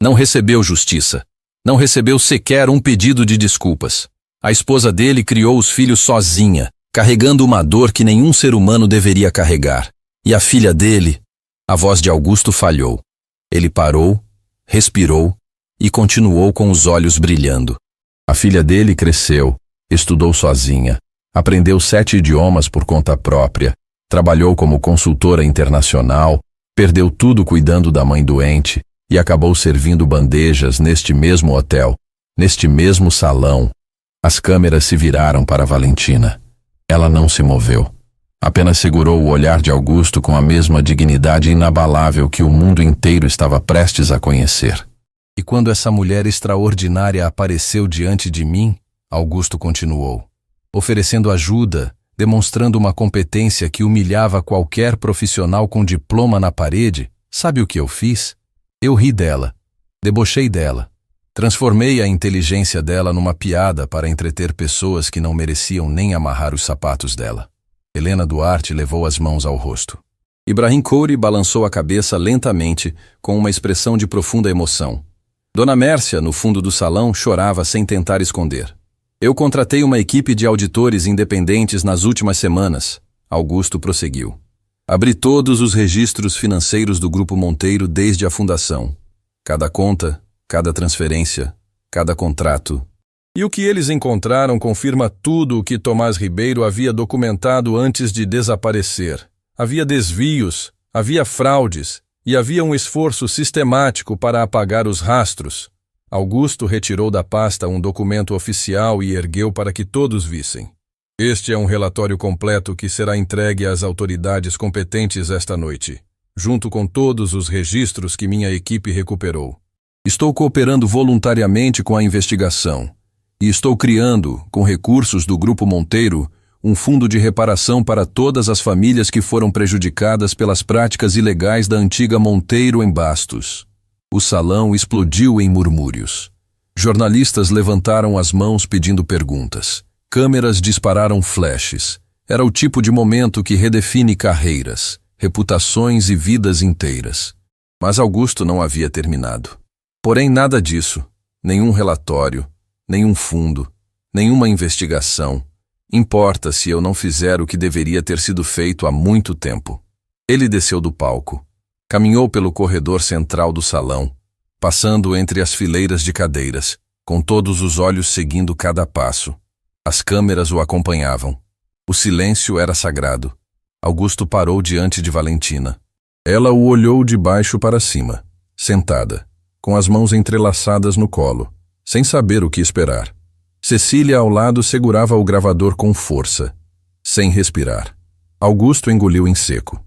Speaker 1: Não recebeu justiça. Não recebeu sequer um pedido de desculpas. A esposa dele criou os filhos sozinha, carregando uma dor que nenhum ser humano deveria carregar. E a filha dele... A voz de Augusto falhou. Ele parou, respirou e continuou com os olhos brilhando. A filha dele cresceu, estudou sozinha, aprendeu 7 idiomas por conta própria, trabalhou como consultora internacional, perdeu tudo cuidando da mãe doente e acabou servindo bandejas neste mesmo hotel, neste mesmo salão. As câmeras se viraram para Valentina. Ela não se moveu. Apenas segurou o olhar de Augusto com a mesma dignidade inabalável que o mundo inteiro estava prestes a conhecer. E quando essa mulher extraordinária apareceu diante de mim, Augusto continuou, oferecendo ajuda, demonstrando uma competência que humilhava qualquer profissional com diploma na parede, sabe o que eu fiz? Eu ri dela, debochei dela. Transformei a inteligência dela numa piada para entreter pessoas que não mereciam nem amarrar os sapatos dela. Helena Duarte levou as mãos ao rosto. Ibrahim Kouri balançou a cabeça lentamente, com uma expressão de profunda emoção. Dona Mércia, no fundo do salão, chorava sem tentar esconder. Eu contratei uma equipe de auditores independentes nas últimas semanas, Augusto prosseguiu. Abri todos os registros financeiros do Grupo Monteiro desde a fundação. Cada conta, cada transferência, cada contrato. E o que eles encontraram confirma tudo o que Tomás Ribeiro havia documentado antes de desaparecer. Havia desvios, havia fraudes e havia um esforço sistemático para apagar os rastros. Augusto retirou da pasta um documento oficial e ergueu para que todos vissem. Este é um relatório completo que será entregue às autoridades competentes esta noite, junto com todos os registros que minha equipe recuperou. Estou cooperando voluntariamente com a investigação e estou criando, com recursos do Grupo Monteiro, um fundo de reparação para todas as famílias que foram prejudicadas pelas práticas ilegais da antiga Monteiro em Bastos. O salão explodiu em murmúrios. Jornalistas levantaram as mãos pedindo perguntas. Câmeras dispararam flashes. Era o tipo de momento que redefine carreiras, reputações e vidas inteiras. Mas Augusto não havia terminado. Porém, nada disso, nenhum relatório, nenhum fundo, nenhuma investigação, importa se eu não fizer o que deveria ter sido feito há muito tempo. Ele desceu do palco, caminhou pelo corredor central do salão, passando entre as fileiras de cadeiras, com todos os olhos seguindo cada passo. As câmeras o acompanhavam. O silêncio era sagrado. Augusto parou diante de Valentina. Ela o olhou de baixo para cima, sentada, com as mãos entrelaçadas no colo, sem saber o que esperar. Cecília ao lado segurava o gravador com força, sem respirar. Augusto engoliu em seco.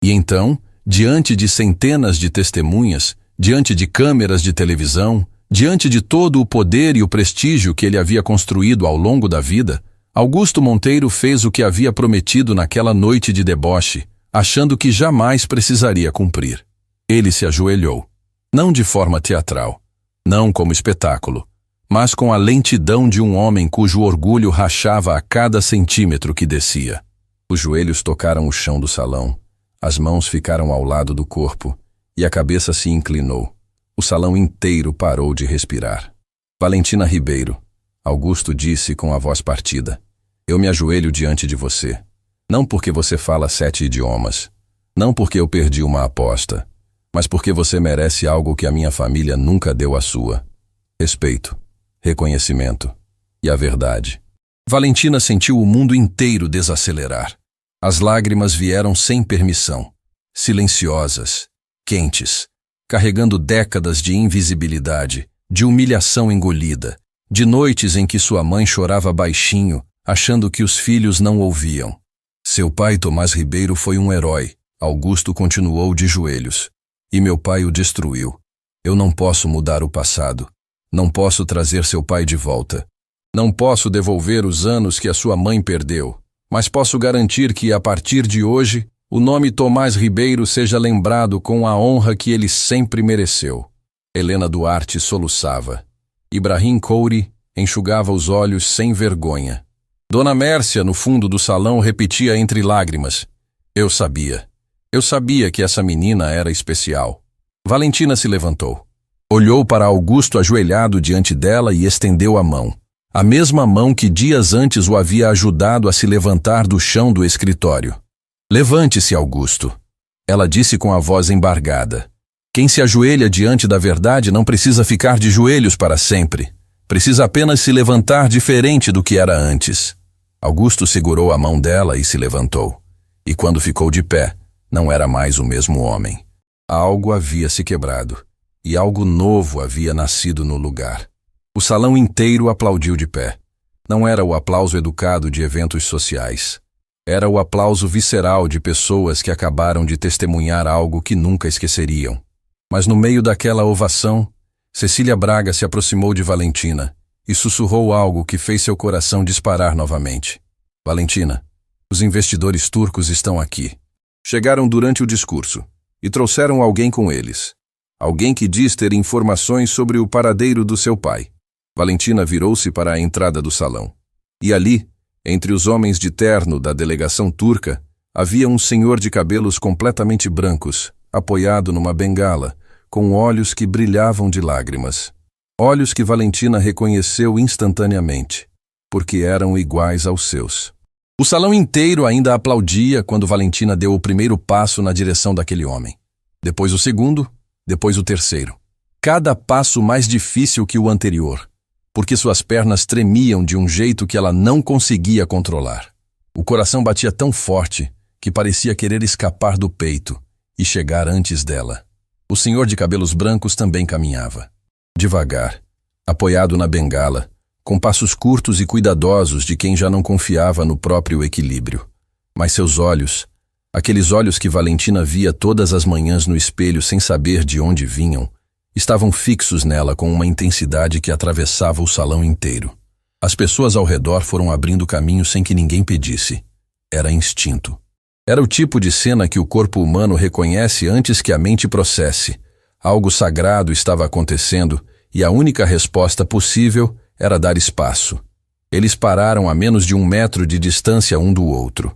Speaker 1: E então, diante de centenas de testemunhas, diante de câmeras de televisão, diante de todo o poder e o prestígio que ele havia construído ao longo da vida, Augusto Monteiro fez o que havia prometido naquela noite de deboche, achando que jamais precisaria cumprir. Ele se ajoelhou. Não de forma teatral, não como espetáculo, mas com a lentidão de um homem cujo orgulho rachava a cada centímetro que descia. Os joelhos tocaram o chão do salão, as mãos ficaram ao lado do corpo e a cabeça se inclinou. O salão inteiro parou de respirar. Valentina Ribeiro, Augusto disse com a voz partida, eu me ajoelho diante de você, não porque você fala 7 idiomas, não porque eu perdi uma aposta, mas porque você merece algo que a minha família nunca deu à sua. Respeito, reconhecimento e a verdade. Valentina sentiu o mundo inteiro desacelerar. As lágrimas vieram sem permissão, silenciosas, quentes, carregando décadas de invisibilidade, de humilhação engolida, de noites em que sua mãe chorava baixinho, achando que os filhos não ouviam. Seu pai, Tomás Ribeiro, foi um herói. Augusto continuou de joelhos. E meu pai o destruiu. Eu não posso mudar o passado. Não posso trazer seu pai de volta. Não posso devolver os anos que a sua mãe perdeu. Mas posso garantir que, a partir de hoje, o nome Tomás Ribeiro seja lembrado com a honra que ele sempre mereceu. Helena Duarte soluçava. Ibrahim Kouri enxugava os olhos sem vergonha. Dona Mércia, no fundo do salão, repetia entre lágrimas. Eu sabia que essa menina era especial. Valentina se levantou. Olhou para Augusto ajoelhado diante dela e estendeu a mão. A mesma mão que dias antes o havia ajudado a se levantar do chão do escritório. Levante-se, Augusto. Ela disse com a voz embargada. Quem se ajoelha diante da verdade não precisa ficar de joelhos para sempre. Precisa apenas se levantar diferente do que era antes. Augusto segurou a mão dela e se levantou. E quando ficou de pé, não era mais o mesmo homem. Algo havia se quebrado, e algo novo havia nascido no lugar. O salão inteiro aplaudiu de pé. Não era o aplauso educado de eventos sociais. Era o aplauso visceral de pessoas que acabaram de testemunhar algo que nunca esqueceriam. Mas no meio daquela ovação, Cecília Braga se aproximou de Valentina e sussurrou algo que fez seu coração disparar novamente. Valentina, os investidores turcos estão aqui. Chegaram durante o discurso e trouxeram alguém com eles. Alguém que diz ter informações sobre o paradeiro do seu pai. Valentina virou-se para a entrada do salão. E ali, entre os homens de terno da delegação turca, havia um senhor de cabelos completamente brancos, apoiado numa bengala, com olhos que brilhavam de lágrimas. Olhos que Valentina reconheceu instantaneamente, porque eram iguais aos seus. O salão inteiro ainda aplaudia quando Valentina deu o primeiro passo na direção daquele homem. Depois o segundo, depois o terceiro. Cada passo mais difícil que o anterior, porque suas pernas tremiam de um jeito que ela não conseguia controlar. O coração batia tão forte que parecia querer escapar do peito e chegar antes dela. O senhor de cabelos brancos também caminhava. Devagar, apoiado na bengala, com passos curtos e cuidadosos de quem já não confiava no próprio equilíbrio. Mas seus olhos, aqueles olhos que Valentina via todas as manhãs no espelho sem saber de onde vinham, estavam fixos nela com uma intensidade que atravessava o salão inteiro. As pessoas ao redor foram abrindo caminho sem que ninguém pedisse. Era instinto. Era o tipo de cena que o corpo humano reconhece antes que a mente processe. Algo sagrado estava acontecendo e a única resposta possível era dar espaço. Eles pararam a menos de 1 metro de distância um do outro.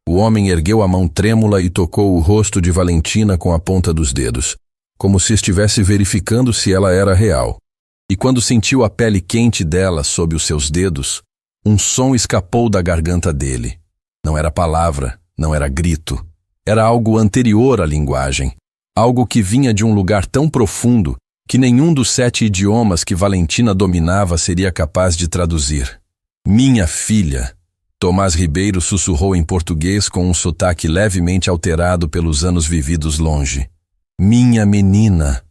Speaker 1: O homem ergueu a mão trêmula e tocou o rosto de Valentina com a ponta dos dedos, como se estivesse verificando se ela era real. E quando sentiu a pele quente dela sob os seus dedos, um som escapou da garganta dele. Não era palavra, não era grito. Era algo anterior à linguagem. Algo que vinha de um lugar tão profundo que nenhum dos 7 idiomas que Valentina dominava seria capaz de traduzir. Minha filha. Tomás Ribeiro sussurrou em português com um sotaque levemente alterado pelos anos vividos longe. Minha menina.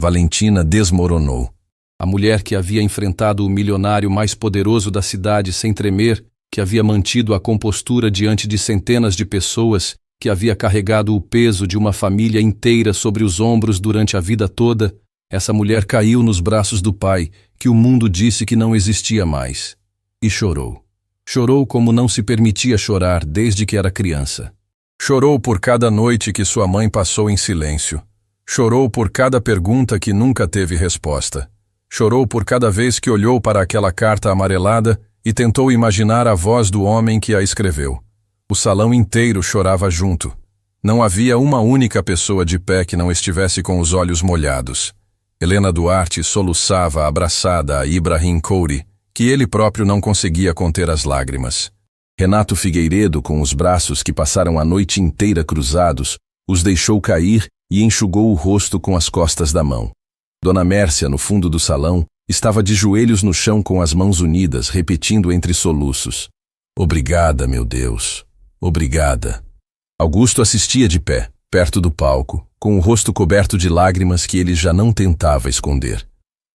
Speaker 1: Valentina desmoronou. A mulher que havia enfrentado o milionário mais poderoso da cidade sem tremer, que havia mantido a compostura diante de centenas de pessoas, que havia carregado o peso de uma família inteira sobre os ombros durante a vida toda, essa mulher caiu nos braços do pai, que o mundo disse que não existia mais, e chorou. Chorou como não se permitia chorar desde que era criança. Chorou por cada noite que sua mãe passou em silêncio. Chorou por cada pergunta que nunca teve resposta. Chorou por cada vez que olhou para aquela carta amarelada e tentou imaginar a voz do homem que a escreveu. O salão inteiro chorava junto. Não havia uma única pessoa de pé que não estivesse com os olhos molhados. Helena Duarte soluçava abraçada a Ibrahim Kouri, que ele próprio não conseguia conter as lágrimas. Renato Figueiredo, com os braços que passaram a noite inteira cruzados, os deixou cair e enxugou o rosto com as costas da mão. Dona Mércia, no fundo do salão, estava de joelhos no chão com as mãos unidas, repetindo entre soluços. Obrigada, meu Deus. Obrigada. Augusto assistia de pé, perto do palco, com o rosto coberto de lágrimas que ele já não tentava esconder.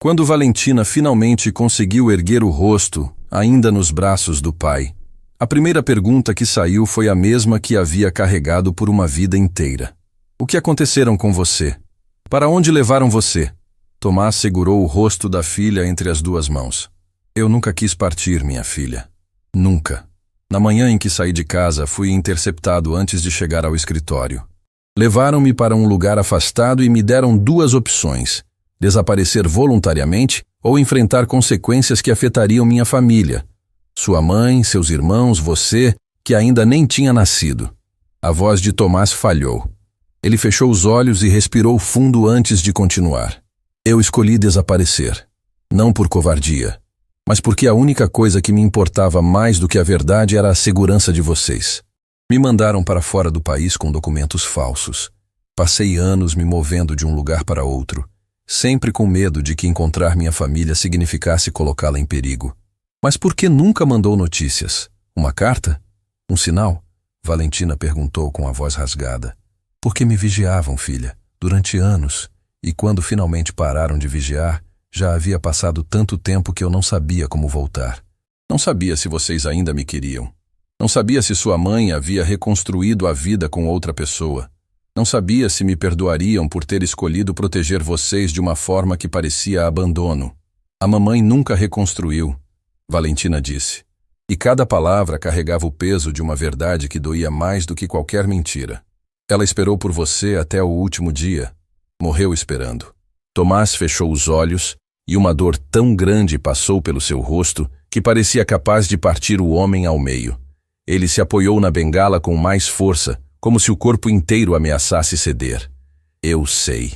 Speaker 1: Quando Valentina finalmente conseguiu erguer o rosto, ainda nos braços do pai, a primeira pergunta que saiu foi a mesma que havia carregado por uma vida inteira. O que aconteceram com você? Para onde levaram você? Tomás segurou o rosto da filha entre as 2 mãos. Eu nunca quis partir, minha filha. Nunca. Na manhã em que saí de casa, fui interceptado antes de chegar ao escritório. Levaram-me para um lugar afastado e me deram 2 opções: desaparecer voluntariamente ou enfrentar consequências que afetariam minha família. Sua mãe, seus irmãos, você, que ainda nem tinha nascido. A voz de Tomás falhou. Ele fechou os olhos e respirou fundo antes de continuar. Eu escolhi desaparecer. Não por covardia. mas porque a única coisa que me importava mais do que a verdade era a segurança de vocês. Me mandaram para fora do país com documentos falsos. Passei anos me movendo de um lugar para outro, sempre com medo de que encontrar minha família significasse colocá-la em perigo. Mas por que nunca mandou notícias? Uma carta? Um sinal? Valentina perguntou com a voz rasgada. Porque me vigiavam, filha, durante anos, e quando finalmente pararam de vigiar, já havia passado tanto tempo que eu não sabia como voltar. Não sabia se vocês ainda me queriam. Não sabia se sua mãe havia reconstruído a vida com outra pessoa. Não sabia se me perdoariam por ter escolhido proteger vocês de uma forma que parecia abandono. A mamãe nunca reconstruiu, Valentina disse. E cada palavra carregava o peso de uma verdade que doía mais do que qualquer mentira. Ela esperou por você até o último dia. Morreu esperando. Tomás fechou os olhos e uma dor tão grande passou pelo seu rosto que parecia capaz de partir o homem ao meio. Ele se apoiou na bengala com mais força, como se o corpo inteiro ameaçasse ceder. Eu sei,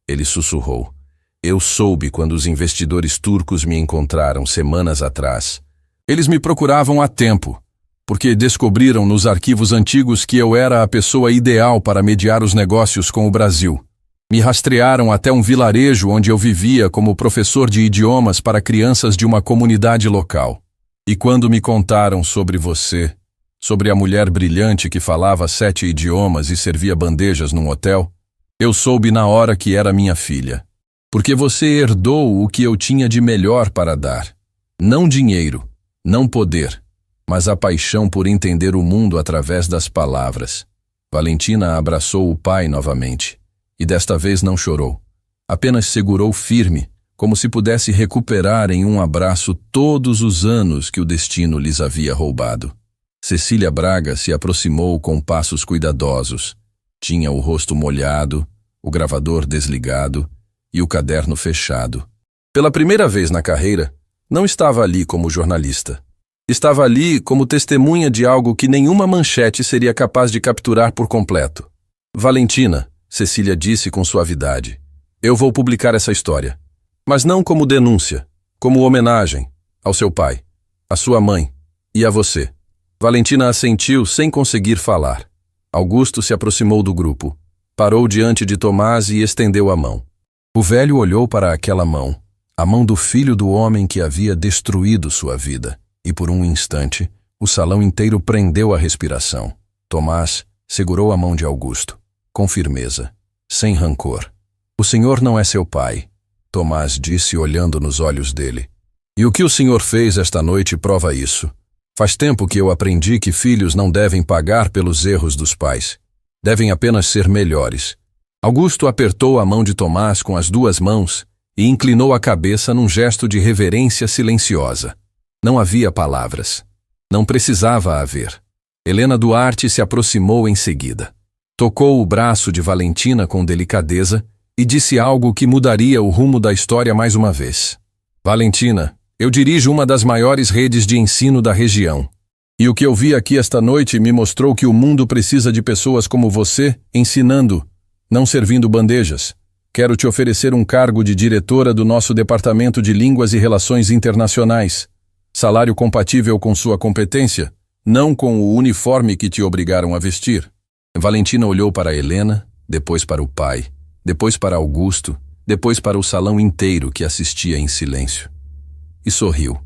Speaker 1: ele sussurrou. Eu soube quando os investidores turcos me encontraram semanas atrás. Eles me procuravam há tempo, porque descobriram nos arquivos antigos que eu era a pessoa ideal para mediar os negócios com o Brasil. Me rastrearam até um vilarejo onde eu vivia como professor de idiomas para crianças de uma comunidade local. E quando me contaram sobre você, sobre a mulher brilhante que falava 7 idiomas e servia bandejas num hotel, eu soube na hora que era minha filha. Porque você herdou o que eu tinha de melhor para dar. Não dinheiro, não poder, mas a paixão por entender o mundo através das palavras. Valentina abraçou o pai novamente. E desta vez não chorou. Apenas segurou firme, como se pudesse recuperar em um abraço todos os anos que o destino lhes havia roubado. Cecília Braga se aproximou com passos cuidadosos. Tinha o rosto molhado, o gravador desligado e o caderno fechado. Pela primeira vez na carreira, não estava ali como jornalista. Estava ali como testemunha de algo que nenhuma manchete seria capaz de capturar por completo. Valentina, Cecília disse com suavidade, eu vou publicar essa história. Mas não como denúncia, como homenagem ao seu pai, à sua mãe e a você. Valentina assentiu sem conseguir falar. Augusto se aproximou do grupo, parou diante de Tomás e estendeu a mão. O velho olhou para aquela mão, a mão do filho do homem que havia destruído sua vida, e por um instante, o salão inteiro prendeu a respiração. Tomás segurou a mão de Augusto, com firmeza, sem rancor. O senhor não é seu pai, Tomás disse olhando nos olhos dele. E o que o senhor fez esta noite prova isso. Faz tempo que eu aprendi que filhos não devem pagar pelos erros dos pais. Devem apenas ser melhores. Augusto apertou a mão de Tomás com as duas mãos e inclinou a cabeça num gesto de reverência silenciosa. Não havia palavras. Não precisava haver. Helena Duarte se aproximou em seguida. Tocou o braço de Valentina com delicadeza e disse algo que mudaria o rumo da história mais uma vez. Valentina, eu dirijo uma das maiores redes de ensino da região. E o que eu vi aqui esta noite me mostrou que o mundo precisa de pessoas como você ensinando, não servindo bandejas. Quero te oferecer um cargo de diretora do nosso Departamento de Línguas e Relações Internacionais. Salário compatível com sua competência, não com o uniforme que te obrigaram a vestir. Valentina olhou para Helena, depois para o pai, depois para Augusto, depois para o salão inteiro que assistia em silêncio. E sorriu.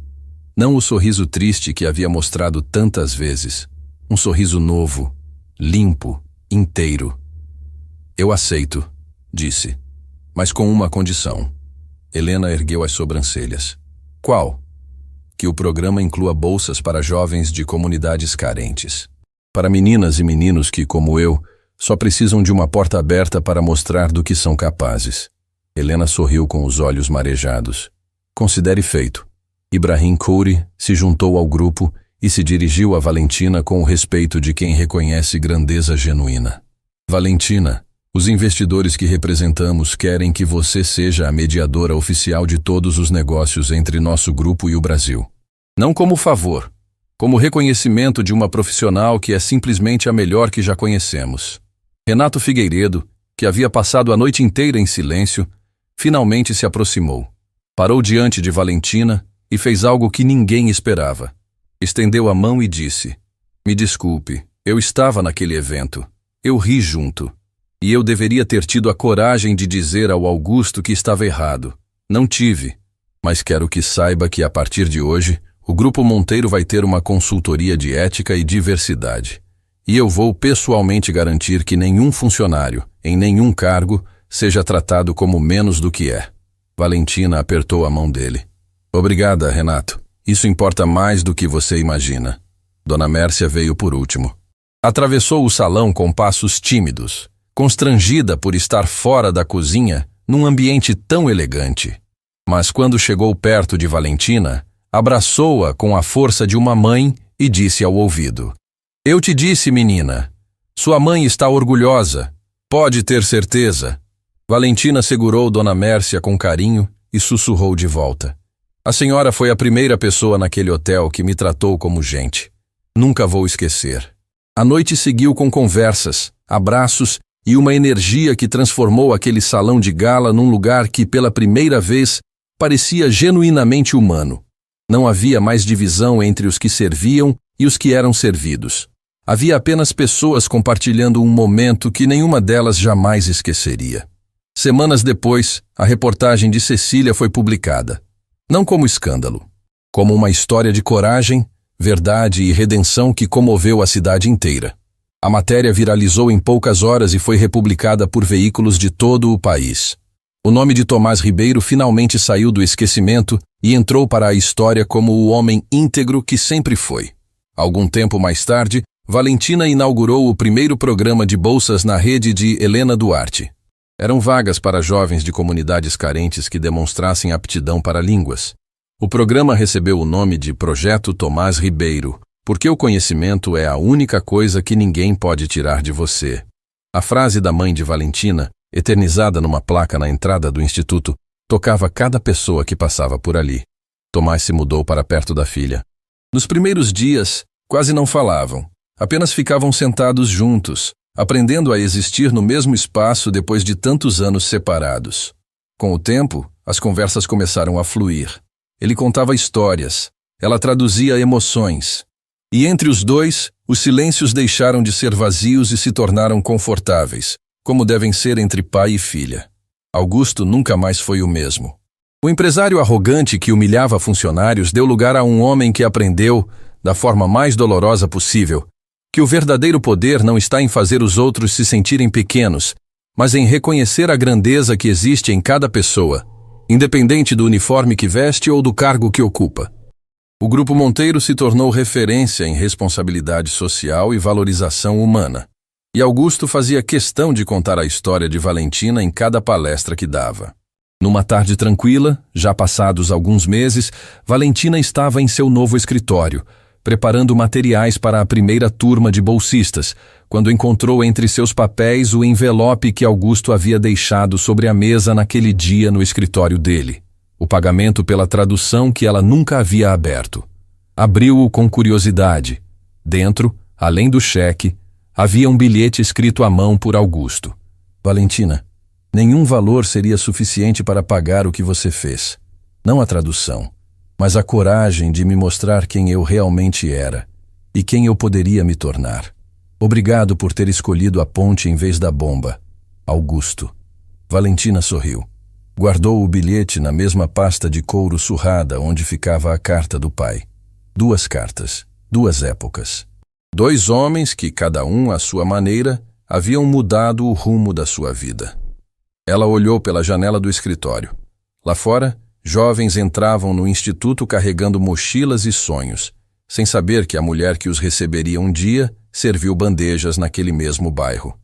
Speaker 1: Não o sorriso triste que havia mostrado tantas vezes. Um sorriso novo, limpo, inteiro. Eu aceito, disse, mas com uma condição. Helena ergueu as sobrancelhas. Qual? Que o programa inclua bolsas para jovens de comunidades carentes. Para meninas e meninos que, como eu, só precisam de uma porta aberta para mostrar do que são capazes. Helena sorriu com os olhos marejados. Considere feito. Ibrahim Kouri se juntou ao grupo e se dirigiu a Valentina com o respeito de quem reconhece grandeza genuína. Valentina, os investidores que representamos querem que você seja a mediadora oficial de todos os negócios entre nosso grupo e o Brasil. Não como favor, como reconhecimento de uma profissional que é simplesmente a melhor que já conhecemos. Renato Figueiredo, que havia passado a noite inteira em silêncio, finalmente se aproximou. Parou diante de Valentina e fez algo que ninguém esperava. Estendeu a mão e disse: "Me desculpe, eu estava naquele evento. Eu ri junto. E eu deveria ter tido a coragem de dizer ao Augusto que estava errado. Não tive. Mas quero que saiba que, a partir de hoje, o Grupo Monteiro vai ter uma consultoria de ética e diversidade. E eu vou pessoalmente garantir que nenhum funcionário, em nenhum cargo, seja tratado como menos do que é." Valentina apertou a mão dele. "Obrigada, Renato. Isso importa mais do que você imagina." Dona Mércia veio por último. Atravessou o salão com passos tímidos, constrangida por estar fora da cozinha num ambiente tão elegante. Mas quando chegou perto de Valentina, abraçou-a com a força de uma mãe e disse ao ouvido: "Eu te disse, menina. Sua mãe está orgulhosa. Pode ter certeza." Valentina segurou Dona Mércia com carinho e sussurrou de volta: "A senhora foi a primeira pessoa naquele hotel que me tratou como gente. Nunca vou esquecer." A noite seguiu com conversas, abraços e uma energia que transformou aquele salão de gala num lugar que, pela primeira vez, parecia genuinamente humano. Não havia mais divisão entre os que serviam e os que eram servidos. Havia apenas pessoas compartilhando um momento que nenhuma delas jamais esqueceria. Semanas depois, a reportagem de Cecília foi publicada. Não como escândalo, como uma história de coragem, verdade e redenção que comoveu a cidade inteira. A matéria viralizou em poucas horas e foi republicada por veículos de todo o país. O nome de Tomás Ribeiro finalmente saiu do esquecimento e entrou para a história como o homem íntegro que sempre foi. Algum tempo mais tarde, Valentina inaugurou o primeiro programa de bolsas na rede de Helena Duarte. Eram vagas para jovens de comunidades carentes que demonstrassem aptidão para línguas. O programa recebeu o nome de Projeto Tomás Ribeiro, porque o conhecimento é a única coisa que ninguém pode tirar de você. A frase da mãe de Valentina, eternizada numa placa na entrada do instituto, tocava cada pessoa que passava por ali. Tomás se mudou para perto da filha. Nos primeiros dias, quase não falavam, apenas ficavam sentados juntos, aprendendo a existir no mesmo espaço depois de tantos anos separados. Com o tempo, as conversas começaram a fluir. Ele contava histórias, ela traduzia emoções. E entre os dois, os silêncios deixaram de ser vazios e se tornaram confortáveis, como devem ser entre pai e filha. Augusto nunca mais foi o mesmo. O empresário arrogante que humilhava funcionários deu lugar a um homem que aprendeu, da forma mais dolorosa possível, que o verdadeiro poder não está em fazer os outros se sentirem pequenos, mas em reconhecer a grandeza que existe em cada pessoa, independente do uniforme que veste ou do cargo que ocupa. O Grupo Monteiro se tornou referência em responsabilidade social e valorização humana. E Augusto fazia questão de contar a história de Valentina em cada palestra que dava. Numa tarde tranquila, já passados alguns meses, Valentina estava em seu novo escritório, preparando materiais para a primeira turma de bolsistas, quando encontrou entre seus papéis o envelope que Augusto havia deixado sobre a mesa naquele dia no escritório dele. O pagamento pela tradução que ela nunca havia aberto. Abriu-o com curiosidade. Dentro, além do cheque, havia um bilhete escrito à mão por Augusto. "Valentina, nenhum valor seria suficiente para pagar o que você fez. Não a tradução, mas a coragem de me mostrar quem eu realmente era e quem eu poderia me tornar. Obrigado por ter escolhido a ponte em vez da bomba. Augusto." Valentina sorriu. Guardou o bilhete na mesma pasta de couro surrada onde ficava a carta do pai. 2 cartas, 2 épocas. 2 homens que, cada um à sua maneira, haviam mudado o rumo da sua vida. Ela olhou pela janela do escritório. Lá fora, jovens entravam no instituto carregando mochilas e sonhos, sem saber que a mulher que os receberia um dia serviu bandejas naquele mesmo bairro.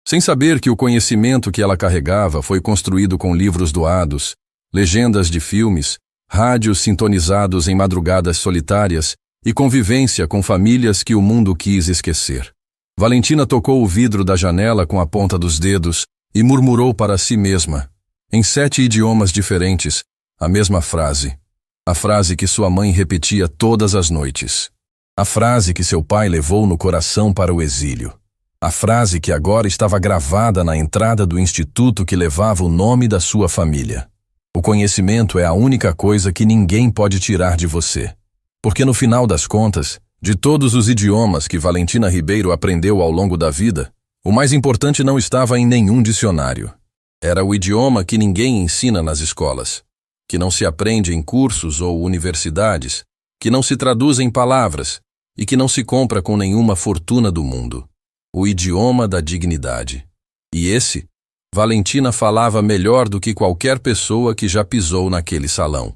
Speaker 1: Sem saber que o conhecimento que ela carregava foi construído com livros doados, legendas de filmes, rádios sintonizados em madrugadas solitárias e convivência com famílias que o mundo quis esquecer. Valentina tocou o vidro da janela com a ponta dos dedos e murmurou para si mesma, em 7 idiomas diferentes, a mesma frase. A frase que sua mãe repetia todas as noites. A frase que seu pai levou no coração para o exílio. A frase que agora estava gravada na entrada do instituto que levava o nome da sua família. O conhecimento é a única coisa que ninguém pode tirar de você. Porque no final das contas, de todos os idiomas que Valentina Ribeiro aprendeu ao longo da vida, o mais importante não estava em nenhum dicionário. Era o idioma que ninguém ensina nas escolas, que não se aprende em cursos ou universidades, que não se traduz em palavras e que não se compra com nenhuma fortuna do mundo. O idioma da dignidade. E esse, Valentina falava melhor do que qualquer pessoa que já pisou naquele salão.